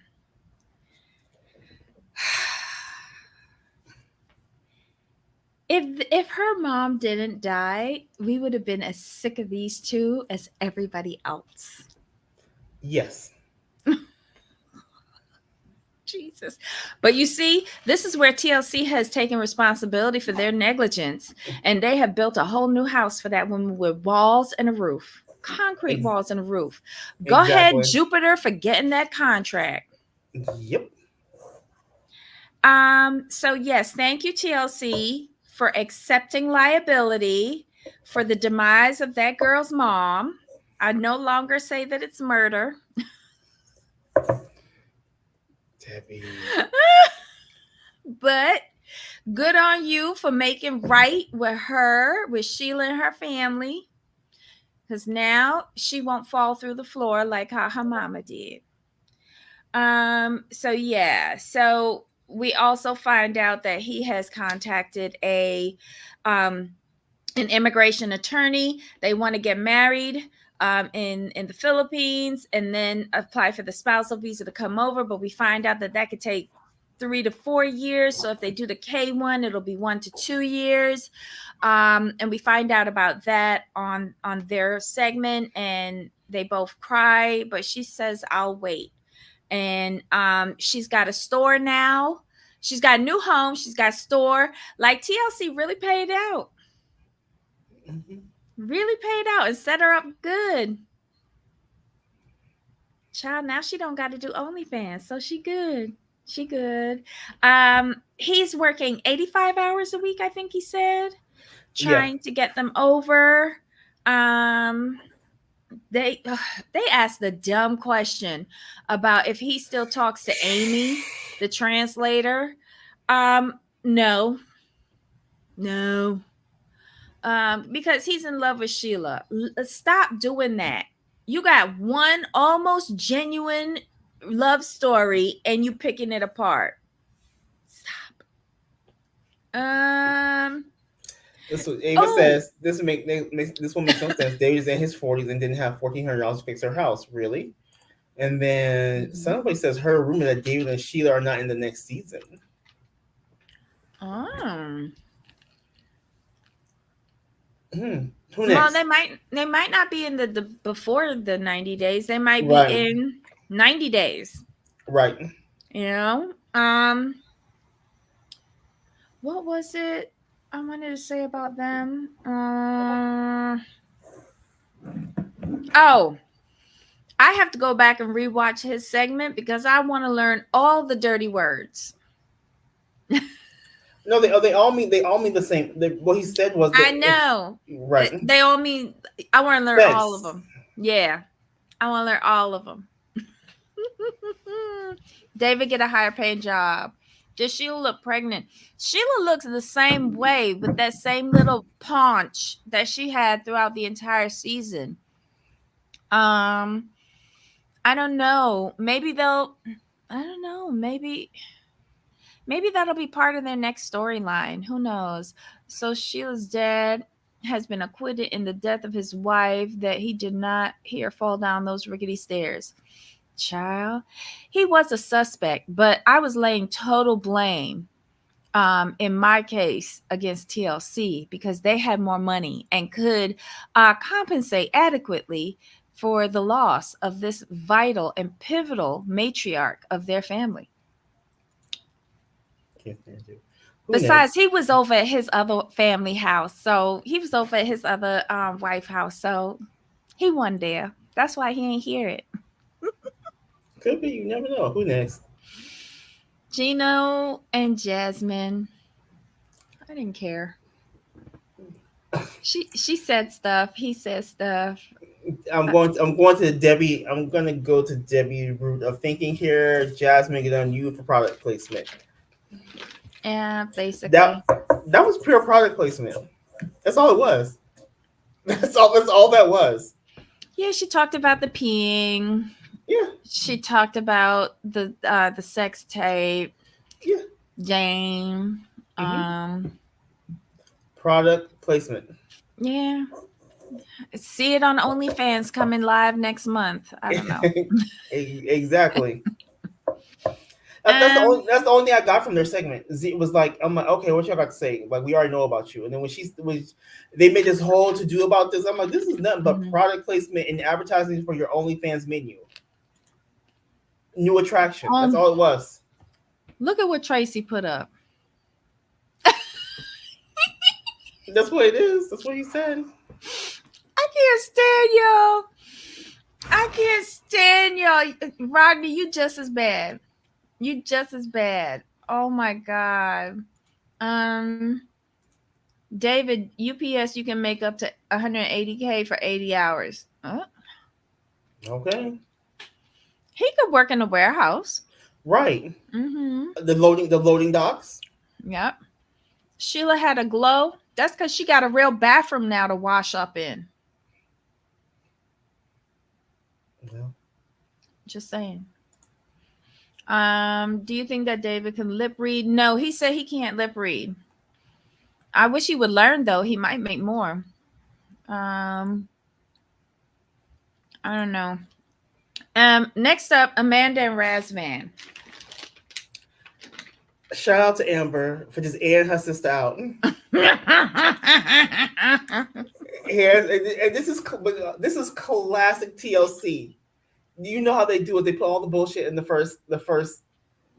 if her mom didn't die, we would have been as sick of these two as everybody else. Yes. Jesus. But you see, this is where TLC has taken responsibility for their negligence. And they have built a whole new house for that woman with walls and a roof, concrete Ex- walls and a roof. Go ahead, exactly. Jupiter, for getting that contract. Yep. So yes, thank you, TLC, for accepting liability for the demise of that girl's mom. I no longer say that it's murder. Debbie. But good on you for making right with her, with Sheila and her family. Because now she won't fall through the floor like how her mama did. So yeah, so we also find out that he has contacted an immigration attorney. They want to get married in the Philippines and then apply for the spousal visa to come over. But we find out that that could take 3 to 4 years. So if they do the K1, it'll be 1 to 2 years. And we find out about that on their segment, and they both cry. But she says, "I'll wait." And she's got a store now. She's got a new home. She's got a store. Like TLC really paid out. Mm-hmm. Really paid out and set her up good. Child, now she don't got to do OnlyFans, so she good. She good. He's working 85 hours a week, I think he said, Yeah. trying to get them over. They asked the dumb question about if he still talks to Amy, the translator. No. No. Because he's in love with Sheila. Stop doing that. You got one almost genuine love story and you picking it apart. Stop. This was Ava says this will make this will make no sense. David's in his 40s and didn't have $1,400 to fix her house. Really? And then somebody says her rumor that David and Sheila are not in the next season. Who next? Well, they might not be in the before the 90 days. They might be in 90 days. Right. You know? What was it I wanted to say about them? I have to go back and rewatch his segment because I want to learn all the dirty words. No, they all mean the same. What he said was that I know. Right. They all mean. I want to learn all of them. Yeah, I want to learn all of them. David get a higher paying job. Does Sheila look pregnant? Sheila looks the same way with that same little paunch that she had throughout the entire season. I don't know. Maybe they'll. I don't know. Maybe that'll be part of their next storyline. Who knows? So Sheila's dad has been acquitted in the death of his wife that he did not hear fall down those rickety stairs. Child, he was a suspect, but I was laying total blame in my case against TLC because they had more money and could compensate adequately for the loss of this vital and pivotal matriarch of their family. Besides, he was over at his other family house. So he was over at his other wife house. So he wasn't there. That's why he ain't hear it. Could be. You never know. Who next? Gino and Jasmine. I didn't care. She said stuff. He said stuff. I'm going to Debbie. I'm gonna go to Debbie route of thinking here. Jasmine, get on you for product placement. Yeah, basically. That was pure product placement. That's all it was. That's all that was. Yeah, she talked about the peeing. Yeah. She talked about the sex tape. Yeah. Game. Product placement. Yeah. See it on OnlyFans coming live next month. I don't know. Exactly. That's the only thing I got from their segment. It was like, I'm like, okay, what y'all got to say? Like, we already know about you. And then when they made this whole to do about this, I'm like, this is nothing but product placement and advertising for your OnlyFans menu. New attraction. That's all it was. Look at what Tracy put up. That's what it is. That's what he said. I can't stand y'all. I can't stand y'all. Rodney, you just as bad. You just as bad. Oh my God. David, UPS, you can make up to 180K for 80 hours. Okay. He could work in a warehouse. Right. Mm-hmm. The loading docks. Yep. Sheila had a glow. That's because she got a real bathroom now to wash up in. Yeah. Just saying. Do you think that David can lip read? No, he said he can't lip read. I wish he would learn though. He might make more. I don't know. Next up, Amanda and Razvan. Shout out to Amber for just airing her sister out. And this is classic TLC. You know how they do it. They put all the bullshit in the first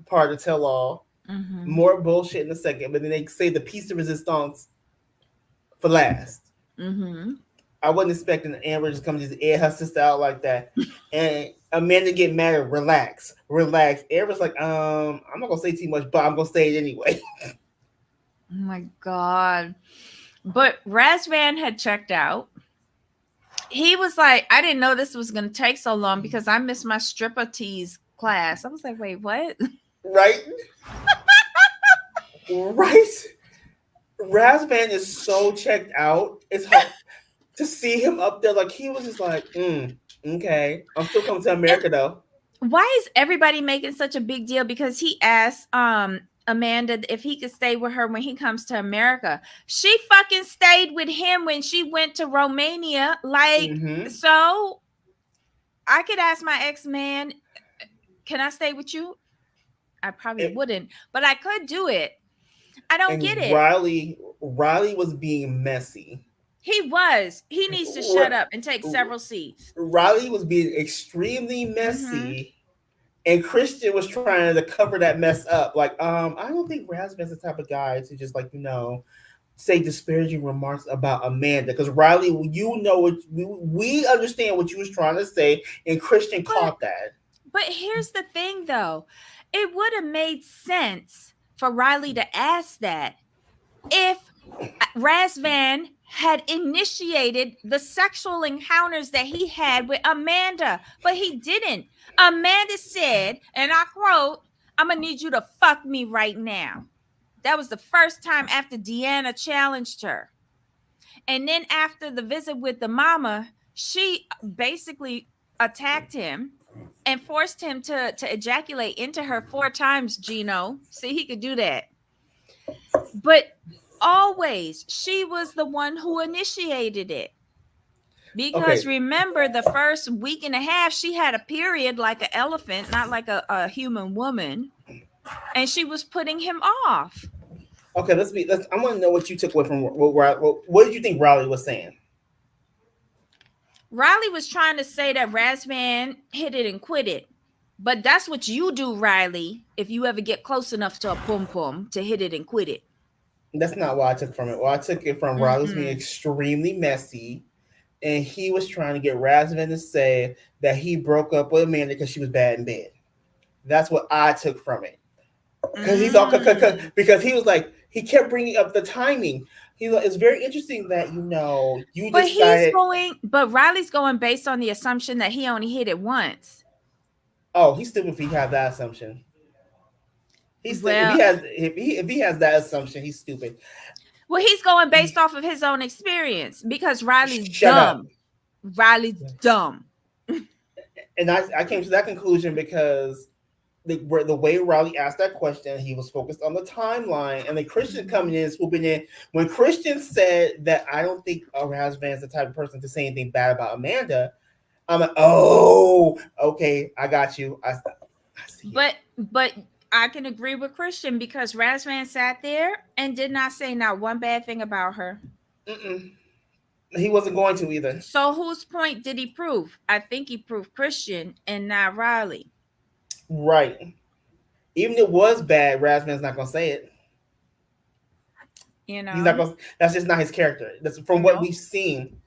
part of tell all. Mm-hmm. More bullshit in the second, but then they say the piece de resistance for last. Mm-hmm. I wasn't expecting Amber just come just air her sister out like that, and Amanda get mad at relax. Amber's like, I'm not gonna say too much, but I'm gonna say it anyway. Oh my God! But Razvan had checked out. He was like, I didn't know this was gonna take so long because I missed my stripper tease class. I was like, wait, what? Right. Right. Razvan is so checked out. It's hard to see him up there. Like he was just like, okay. I'm still coming to America though. Why is everybody making such a big deal? Because he asked Amanda if he could stay with her when he comes to America. She fucking stayed with him when she went to Romania. Like, so I could ask my ex-man, can I stay with you? I probably wouldn't, but I could do it. I don't get it. Riley was being messy. He was. He needs to shut up and take several seats. Riley was being extremely messy, and Christian was trying to cover that mess up. Like, I don't think Razvan's the type of guy to just like, say disparaging remarks about Amanda. Because Riley, we understand what you was trying to say, and Christian caught that. But here's the thing, though. It would have made sense for Riley to ask that if Razvan had initiated the sexual encounters that he had with Amanda, but he didn't. Amanda said, and I quote, I'm gonna need you to fuck me right now. That was the first time after Deanna challenged her. And then after the visit with the mama, she basically attacked him and forced him to ejaculate into her 4 times, Gino. See, he could do that. But always, she was the one who initiated it. Because remember, the first week and a half, she had a period like an elephant, not like a human woman. And she was putting him off. Okay, I want to know what you took away from what did you think Riley was saying? Riley was trying to say that Razvan hit it and quit it. But that's what you do, Riley, if you ever get close enough to a pum-pum to hit it and quit it. That's not what I took from it. Well, I took it from Riley's being extremely messy, and he was trying to get Razvan to say that he broke up with Amanda because she was bad in bed. That's what I took from it. Because he was like, he kept bringing up the timing. It's very interesting that you decided. But Riley's going based on the assumption that he only hit it once. Oh, he's stupid if he has that assumption. If he has that assumption, he's stupid. Well, he's going based off of his own experience because Riley's dumb. Riley's dumb. And I came to that conclusion because the way Riley asked that question, he was focused on the timeline, and the Christian coming in, swooping in. When Christian said that I don't think Razvan's the type of person to say anything bad about Amanda, I'm like, oh, okay, I got you. I see. But I can agree with Christian because Razvan sat there and did not say not one bad thing about her. Mm-mm. He wasn't going to either. So whose point did he prove? I think he proved Christian and not Riley. Right. Even if it was bad, Razman's not gonna say it. You He's not know? gonna. That's just not his character. That's from what No. we've seen.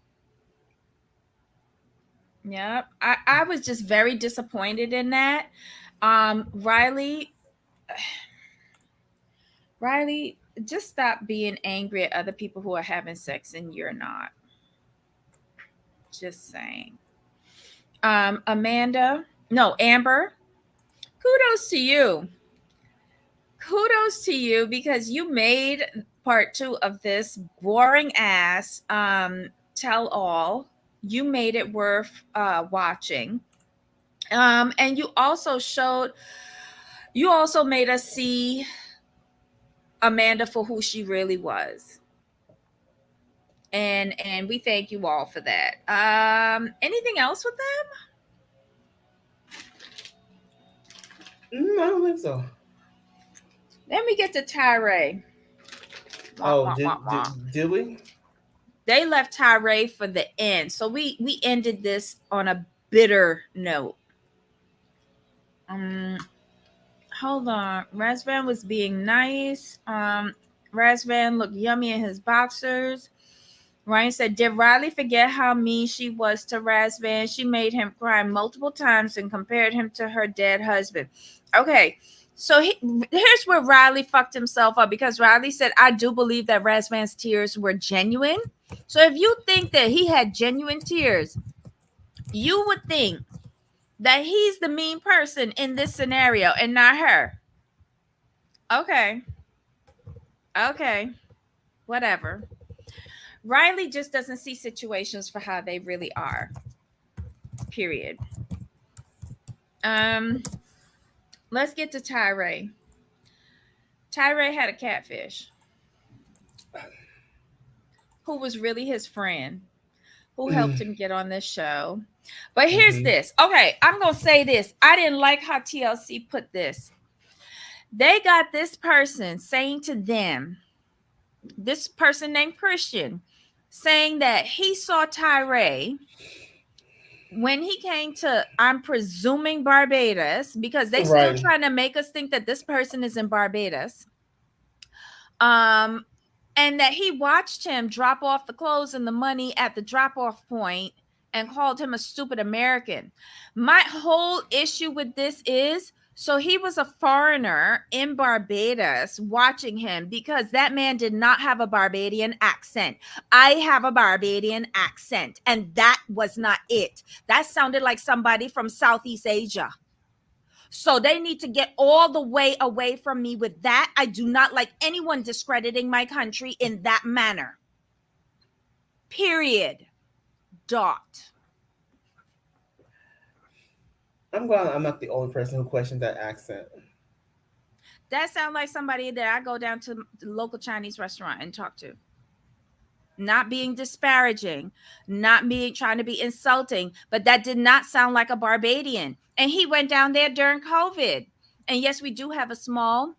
Yep. I was just very disappointed in that. Riley, Riley, just stop being angry at other people who are having sex and you're not. Just saying. Amanda, no, Amber, kudos to you. Kudos to you because you made part two of this boring ass tell all. You made it worth watching. And you also made us see Amanda for who she really was. And we thank you all for that. Anything else with I don't think so. Then we get to Tyray. Wah, Oh, wah, wah, wah. did we? They left Tyray for the end. So we ended this on a bitter note. Hold on. Razvan was being nice. Razvan looked yummy in his boxers. Ryan said, did Riley forget how mean she was to Razvan? She made him cry multiple times and compared him to her dead husband. Okay, so here's where Riley fucked himself up because Riley said, I do believe that Razvan's tears were genuine. So if you think that he had genuine tears, you would think that he's the mean person in this scenario and not her. Okay. Okay. Whatever. Riley just doesn't see situations for how they really are. Period. Let's get to Tyray. Tyray had a catfish who was really his friend, who helped him get on this show. But here's this. Okay, I'm going to say this. I didn't like how TLC put this. They got this person saying to them, this person named Christian, saying that he saw Tyray when he came to, I'm presuming, Barbados, because they still trying to make us think that this person is in Barbados. And that he watched him drop off the clothes and the money at the drop-off point and called him a stupid American. My whole issue with this is, so he was a foreigner in Barbados watching him because that man did not have a Barbadian accent. I have a Barbadian accent, and that was not it. That sounded like somebody from Southeast Asia. So they need to get all the way away from me with that. I do not like anyone discrediting my country in that manner. Period. Dot. I'm glad I'm not the only person who questioned that accent. That sounds like somebody that I go down to the local Chinese restaurant and talk to. Not being disparaging, not being trying to be insulting, but that did not sound like a Barbadian. And he went down there during COVID. And yes, we do have a small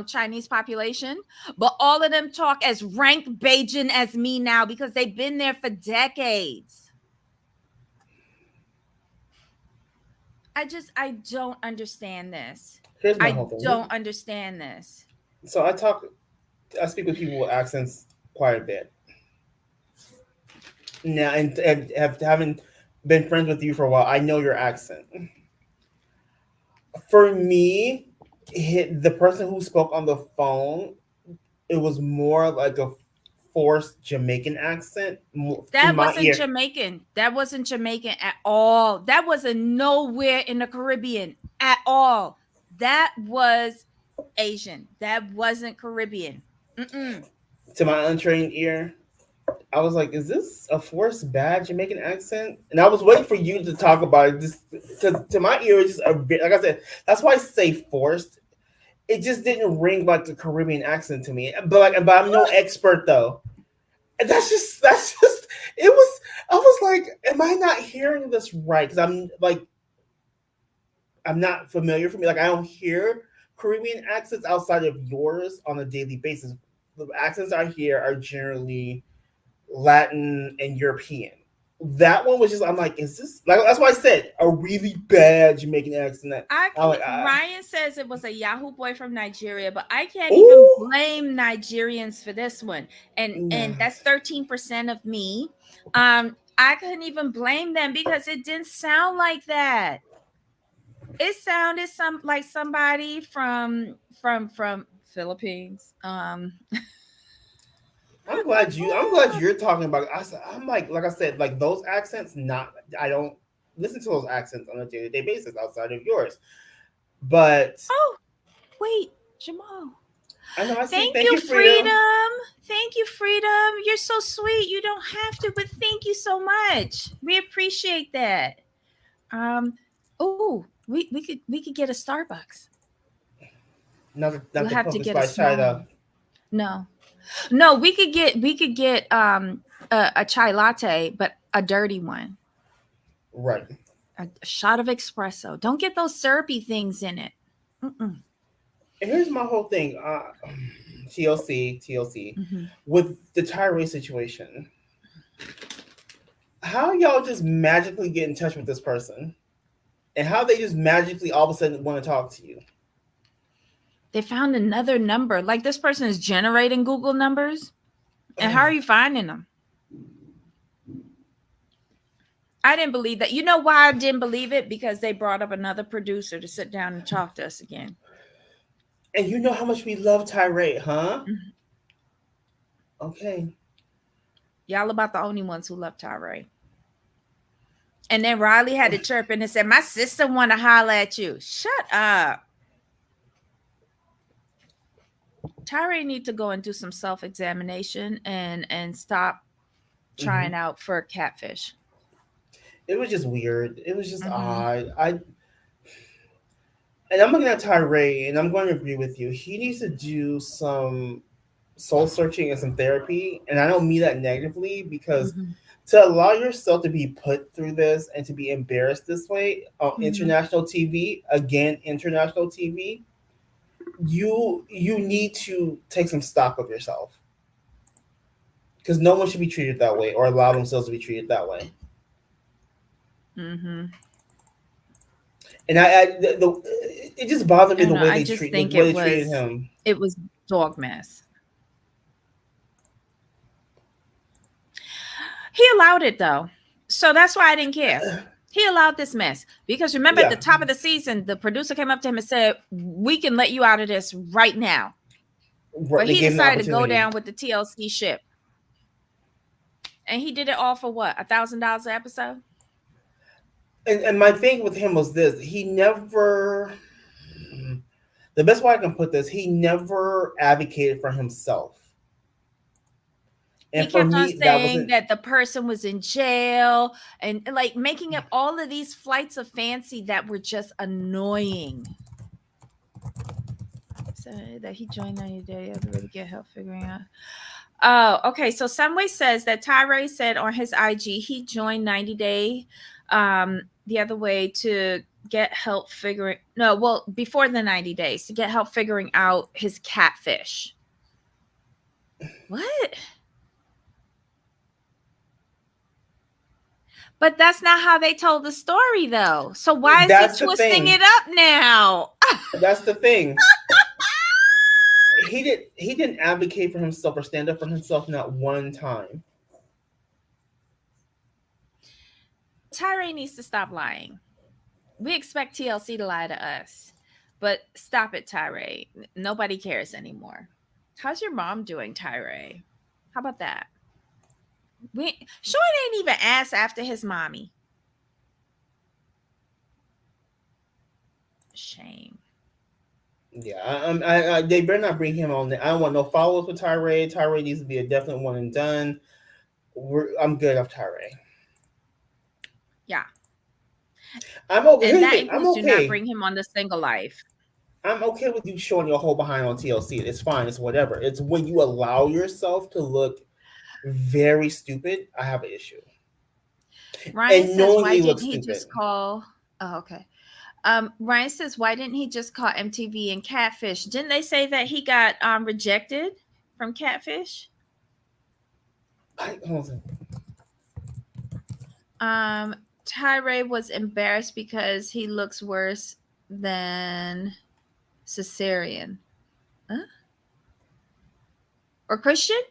Chinese population, but all of them talk as rank Bajan as me now because they've been there for decades. I don't understand this. Here's my whole thing. Don't understand this. So I speak with people with accents quite a bit now, and having been friends with you for a while, I know your accent. For me, the person who spoke on the phone, it was more like a forced Jamaican accent. That wasn't Jamaican. That wasn't Jamaican at all. That wasn't nowhere in the Caribbean at all. That was Asian. That wasn't Caribbean. To my untrained ear, I was like, is this a forced bad Jamaican accent? And I was waiting for you to talk about it, just because to my ear, it's just a bit, like I said, that's why I say forced. It just didn't ring like the Caribbean accent to me. But I'm no expert though. And that's just it was. I was like, am I not hearing this right? Because I'm like, I'm not familiar for me. Like I don't hear Caribbean accents outside of yours on a daily basis. The accents I hear are generally Latin and European. That one was just I'm like, is this like that's why I said a really bad Jamaican accent. That I I'm like, can't. Ryan says it was a Yahoo boy from Nigeria, but I can't even ooh, blame Nigerians for this one. And nah. that's 13% of me. I couldn't even blame them because it didn't sound like that. It sounded like somebody from Philippines. I'm glad you're talking about. I'm like I said, like those accents. Not I don't listen to those accents on a day to day basis outside of yours. But Oh, wait, Jamal. I know I see. Thank Thank you, you, Freedom. Freedom. Thank you, Freedom. You're so sweet. You don't have to, but thank you so much. We appreciate that. Um, oh, we could get a Starbucks. Not We'll the have to pumpkin get a spice small chai though. one. No, no, we could get a chai latte, but a dirty one. Right. A shot of espresso. Don't get those syrupy things in it. Mm-mm. And here's my whole thing. TLC, Mm-hmm. with the Tyray situation. How y'all just magically get in touch with this person, and how they just magically all of a sudden want to talk to you? They found another number. Like this person is generating Google numbers. And how are you finding them? I didn't believe that. You know why I didn't believe it? Because they brought up another producer to sit down and talk to us again. And you know how much we love Tyray, huh? Mhm. Okay. Y'all about the only ones who love Tyray. And then Riley had to chirp in and said, "My sister want to holler at you." Shut up. Tyray need to go and do some self-examination and stop Mm-hmm. trying out for catfish. It was just weird. It was just Mm-hmm. odd. And I'm looking at Tyray, and I'm going to agree with you. He needs to do some soul searching and some therapy. And I don't mean that negatively because Mm-hmm. to allow yourself to be put through this and to be embarrassed this way on Mm-hmm. international TV, again, international TV, you need to take some stock of yourself because no one should be treated that way or allow themselves to be treated that way. Mm-hmm. And it just bothered I me don't the know. way I they just treat the think way they treated him. it was dog mess. He allowed it though. So that's why I didn't care. He allowed this mess because remember at Yeah, the top of the season, the producer came up to him and said, "We can let you out of this right now." But they he gave him the decided to go opportunity. down with the TLC ship. And he did it all for what? $1,000 an episode? And my thing with him was this: he never. The best way I can put this, he never advocated for himself. He And for kept on me, that saying wasn't. that the person was in jail and like making up all of these flights of fancy that were just annoying. So that he joined 90 Day everybody get help figuring out. Oh, okay. So Someway says that Tyray said on his IG he joined 90 Day the other way to get help figuring no, well, before the 90 days to get help figuring out his catfish. What? But that's not how they told the story though. So why is he That's the twisting thing. it up now? That's the thing. He didn't advocate for himself or stand up for himself not one time. Tyray needs to stop lying. We expect TLC to lie to us, but stop it, Tyray. Nobody cares anymore. How's your mom doing, Tyray? How about that? Sean ain't even asked after his mommy. Shame. Yeah, they better not bring him on. I don't want no follow-ups with Tyray. Tyray needs to be a definite one and done. I'm good off Tyray. Yeah. I'm okay. And Here's the that thing. I'm includes do not okay. bring him on the single life. I'm okay with you showing your whole behind on TLC. It's fine. It's whatever. It's when you allow yourself to look very stupid. I have an issue. Ryan And says, why knowingly look didn't he stupid. just call? Oh, okay. Ryan says, why didn't he just call MTV and Catfish? Didn't they say that he got rejected from Catfish? Tyray was embarrassed because he looks worse than Cesarean. Huh? Or Christian?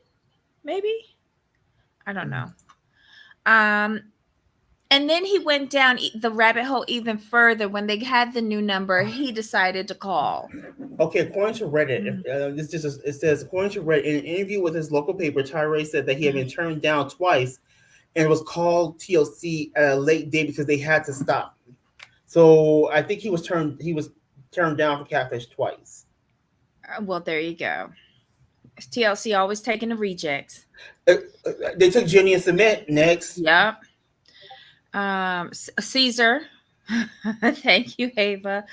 Maybe? I don't know. And then he went down the rabbit hole even further. When they had the new number, he decided to call. Okay, according to Reddit, it says, according to Reddit, in an interview with his local paper, Tyray said that he had been turned down twice and was called TLC at a late date because they had to stop. So I think he was turned down for Catfish twice. Well, there you go. TLC always taking the rejects. They took Jenny and Submit next. Yep. Caesar. Thank you, Ava.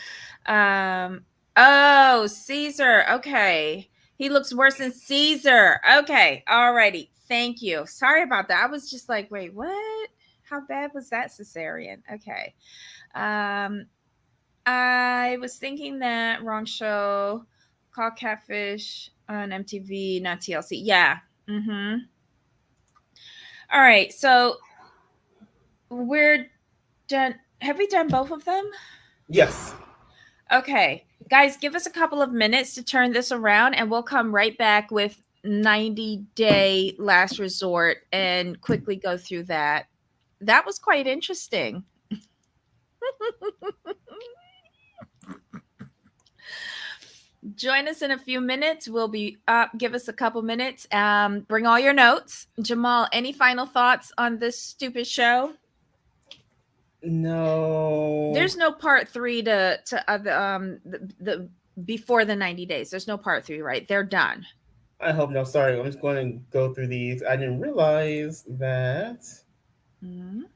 Oh, Caesar. Okay. He looks worse than Caesar. Okay. Alrighty. Thank you. Sorry about that. I was just like, wait, what? How bad was that cesarean? Okay. I was thinking that wrong show. Call Catfish on MTV, not TLC. Yeah. Mm-hmm. All right. So we're done. Have we done both of them? Yes. Okay. Guys, give us a couple of minutes to turn this around and we'll come right back with 90-day last resort and quickly go through that. That was quite interesting. Join us in a few minutes. We'll be up. Give us a couple minutes. Bring all your notes. Jamal, any final thoughts on this stupid show? No. There's no part 3 to the before the 90 days. There's no part 3, right? They're done. I hope no. Sorry, I'm just going to go through these. I didn't realize that the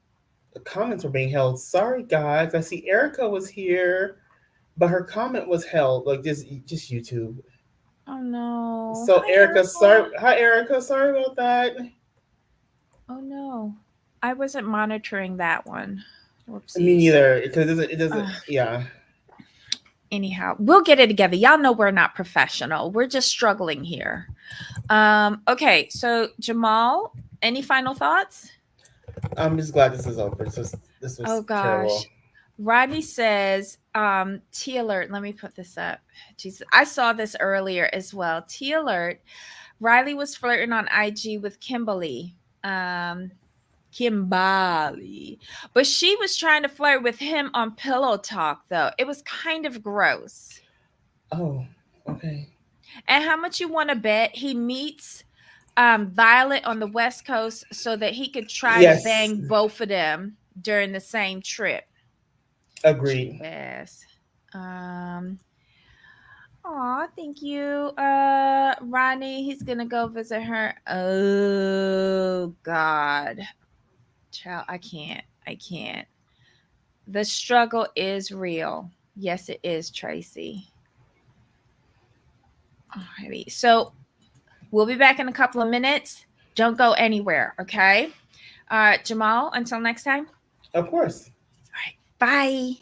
comments were being held. Sorry, guys. I see Erica was here, but her comment was held. Like just YouTube. Oh no. So hi, Erica, sorry. Hi, Erica. Sorry about that. Oh no, I wasn't monitoring that one. Whoopsies. Me neither, because it doesn't. Yeah. Anyhow, we'll get it together. Y'all know we're not professional. We're just struggling here. Okay, so Jamal, any final thoughts? I'm just glad this is over. This was terrible. Rodney says, T alert. Let me put this up. Jesus, I saw this earlier as well. T alert. Riley was flirting on IG with Kimberly. But she was trying to flirt with him on Pillow Talk, though. It was kind of gross. Oh, okay. And how much you want to bet he meets Violet on the West Coast so that he could try to bang both of them during the same trip? Agreed. Yes. Aw, thank you, Ronnie. He's gonna go visit her. Oh God, child, I can't. The struggle is real. Yes, it is, Tracy. Alrighty, so we'll be back in a couple of minutes. Don't go anywhere, okay? Jamal, until next time. Of course. All right, bye.